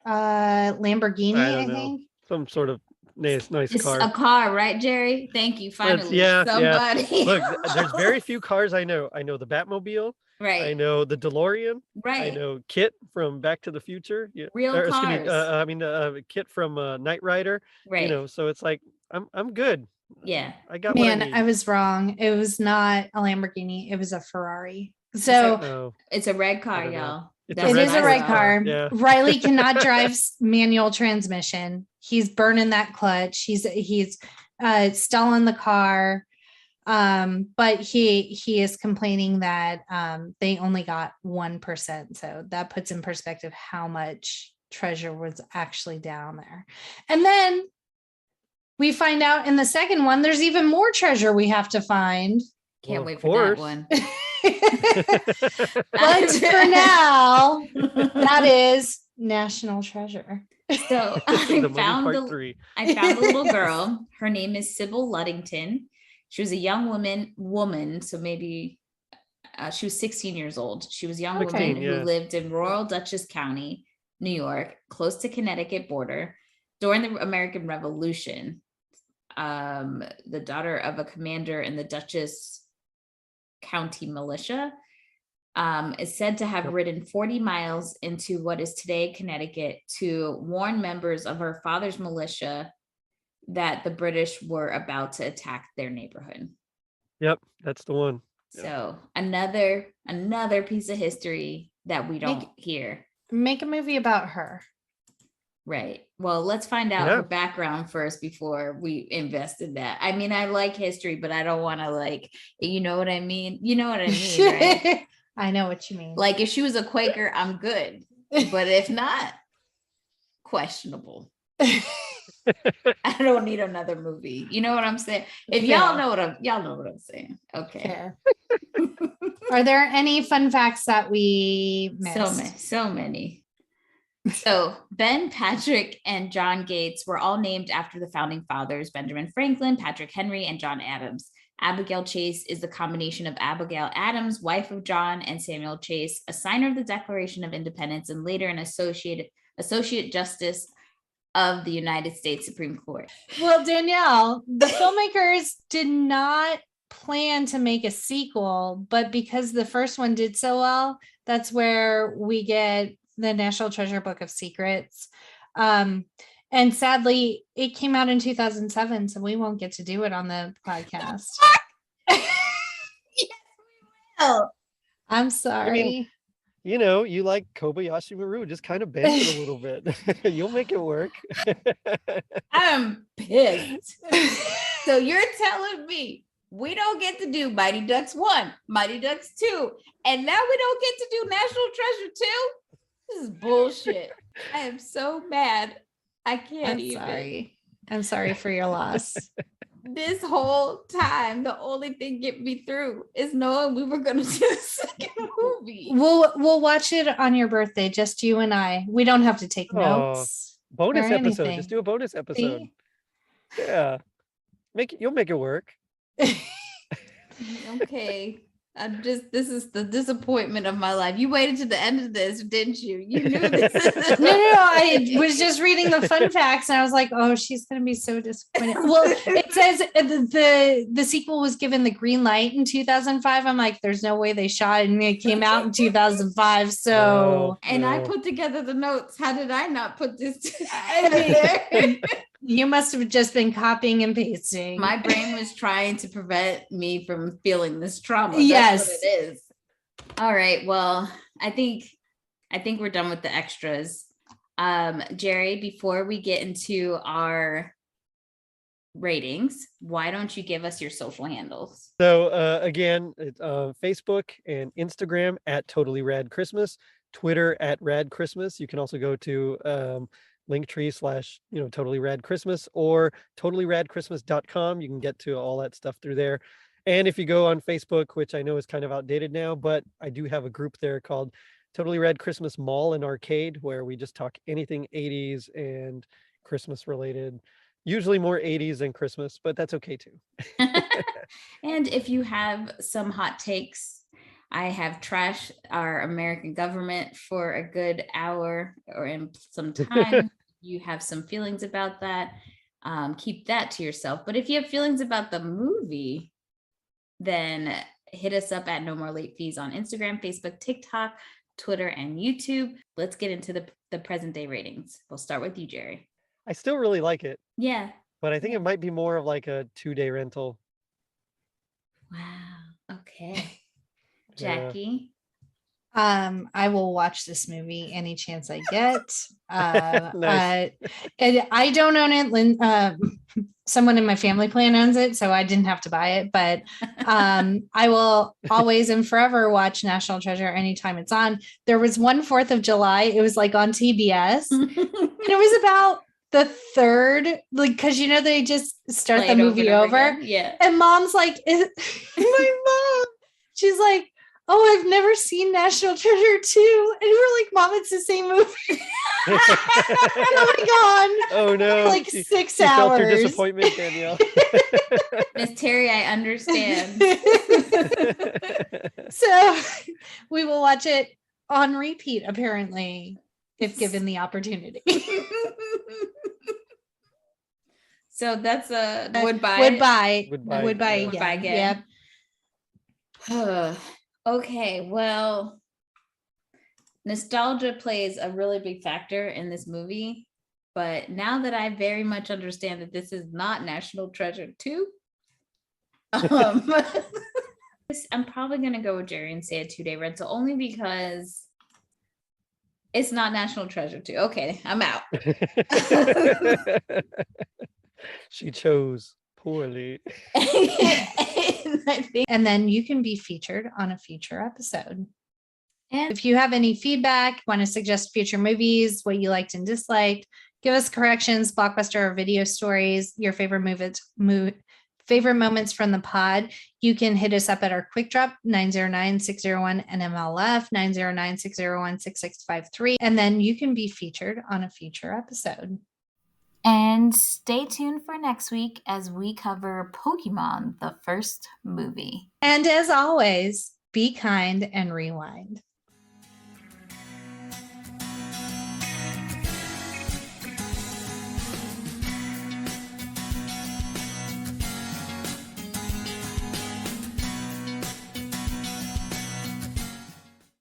Lamborghini, I think. Some sort of nice It's car. a car, right, Jerry? Thank you. Finally, somebody. Yeah. Look, there's very few cars I know. I know the Batmobile. Right. I know the DeLorean. Right. I know Kit from Back to the Future. Real cars. Kit from Knight Rider. Right. You know, so it's like I'm good. Yeah. I got what I need. I was wrong. It was not a Lamborghini. It was a Ferrari. So it's a red car, y'all. It is a red car. Yeah. Riley cannot drive manual transmission. He's burning that clutch. He's stalling the car. But he is complaining that they only got 1%. So that puts in perspective how much treasure was actually down there. And then we find out in the second one, there's even more treasure we have to find. Can't wait for that one. But for now, that is National Treasure. So I found a little girl. Her name is Sybil Luddington. She was a young woman. So maybe she was 16 years old. She was a young woman who lived in Royal Dutchess County, New York, close to Connecticut border during the American Revolution. The daughter of a commander in the Dutchess County militia, is said to have ridden 40 miles into what is today Connecticut to warn members of her father's militia that the British were about to attack their neighborhood. Yep, that's the one. So another piece of history that we don't hear. Make a movie about her. Right. Well, let's find out her background first before we invest in that. I mean, I like history, but I don't want to you know what I mean? You know what I mean, right? I know what you mean. Like if she was a Quaker, I'm good. But if not, questionable. I don't need another movie. You know what I'm saying? If y'all know what I'm saying. Okay. Fair. Are there any fun facts that we missed? So many. So Ben, Patrick, and John Gates were all named after the founding fathers, Benjamin Franklin, Patrick Henry, and John Adams. Abigail Chase is the combination of Abigail Adams, wife of John, and Samuel Chase, a signer of the Declaration of Independence, and later an associate justice of the United States Supreme Court. Well, Danielle, the filmmakers did not plan to make a sequel, but because the first one did so well, that's where we get the National Treasure Book of Secrets. And sadly, it came out in 2007, so we won't get to do it on the podcast. Yes, we will. I'm sorry. I mean, you know, you like Kobayashi Maru, just kind of bend it a little bit. You'll make it work. I'm pissed. So you're telling me we don't get to do Mighty Ducks 1, Mighty Ducks 2, and now we don't get to do National Treasure 2? This is bullshit. I am so mad. I can't I'm sorry for your loss. This whole time, the only thing getting me through is knowing we were going to do the second movie. We'll watch it on your birthday, just you and I. We don't have to take notes. Bonus or episode. anything. Just do a bonus episode. See? Yeah. You'll make it work. Okay. This is the disappointment of my life. You waited to the end of this, didn't you? You knew this. No. I was just reading the fun facts and I was like, oh, she's going to be so disappointed. Well, it says the sequel was given the green light in 2005. I'm like, there's no way they shot it and it came out in 2005. So, and I put together the notes. How did I not put this together? You must have just been copying and pasting. My brain was trying to prevent me from feeling this trauma. Yes. That's what it is. All right. Well, I think we're done with the extras. Gerry, before we get into our ratings, why don't you give us your social handles? So again, it's Facebook and Instagram at Totally Rad Christmas, Twitter at Rad Christmas. You can also go to Linktree / Totally Rad Christmas or totallyradchristmas.com. You can get to all that stuff through there. And if you go on Facebook, which I know is kind of outdated now, but I do have a group there called Totally Rad Christmas Mall and Arcade, where we just talk anything 80s and Christmas related, usually more 80s than Christmas, but that's okay too. And if you have some hot takes, I have trashed our American government for a good hour or in some time. You have some feelings about that. Keep that to yourself. But if you have feelings about the movie, then hit us up at No More Late Fees on Instagram, Facebook, TikTok, Twitter, and YouTube. Let's get into the present day ratings. We'll start with you, Gerry. I still really like it. Yeah. But I think it might be more of like a 2-day rental. Wow. Okay. Jackie. I will watch this movie any chance I get. Nice. And I don't own it. Someone in my family plan owns it, so I didn't have to buy it. But I will always and forever watch National Treasure anytime it's on. There was one 4th of July. It was like on TBS, and it was about the third, like, because they just start the movie over. Yeah. And mom's like, my mom, she's like, oh, I've never seen National Treasure 2. And we're like, Mom, it's the same movie. Oh my God. Oh no. Like she 6 felt hours. your disappointment, Danielle. Miss Terry, I understand. So we will watch it on repeat, apparently, if given the opportunity. So that's a would buy. Would buy again. Yep. Okay, well, nostalgia plays a really big factor in this movie, but now that I very much understand that this is not National Treasure 2, I'm probably going to go with Gerry and say a 2-day rental, only because it's not National Treasure 2. Okay, I'm out. She chose poorly. And then you can be featured on a future episode. And if you have any feedback, want to suggest future movies, what you liked and disliked, give us corrections, blockbuster or video stories, your favorite favorite moments from the pod, you can hit us up at our quick drop 909-601-NMLF 909-601-6653, and then you can be featured on a future episode. And stay tuned for next week as we cover Pokemon, the first movie. And as always, be kind and rewind.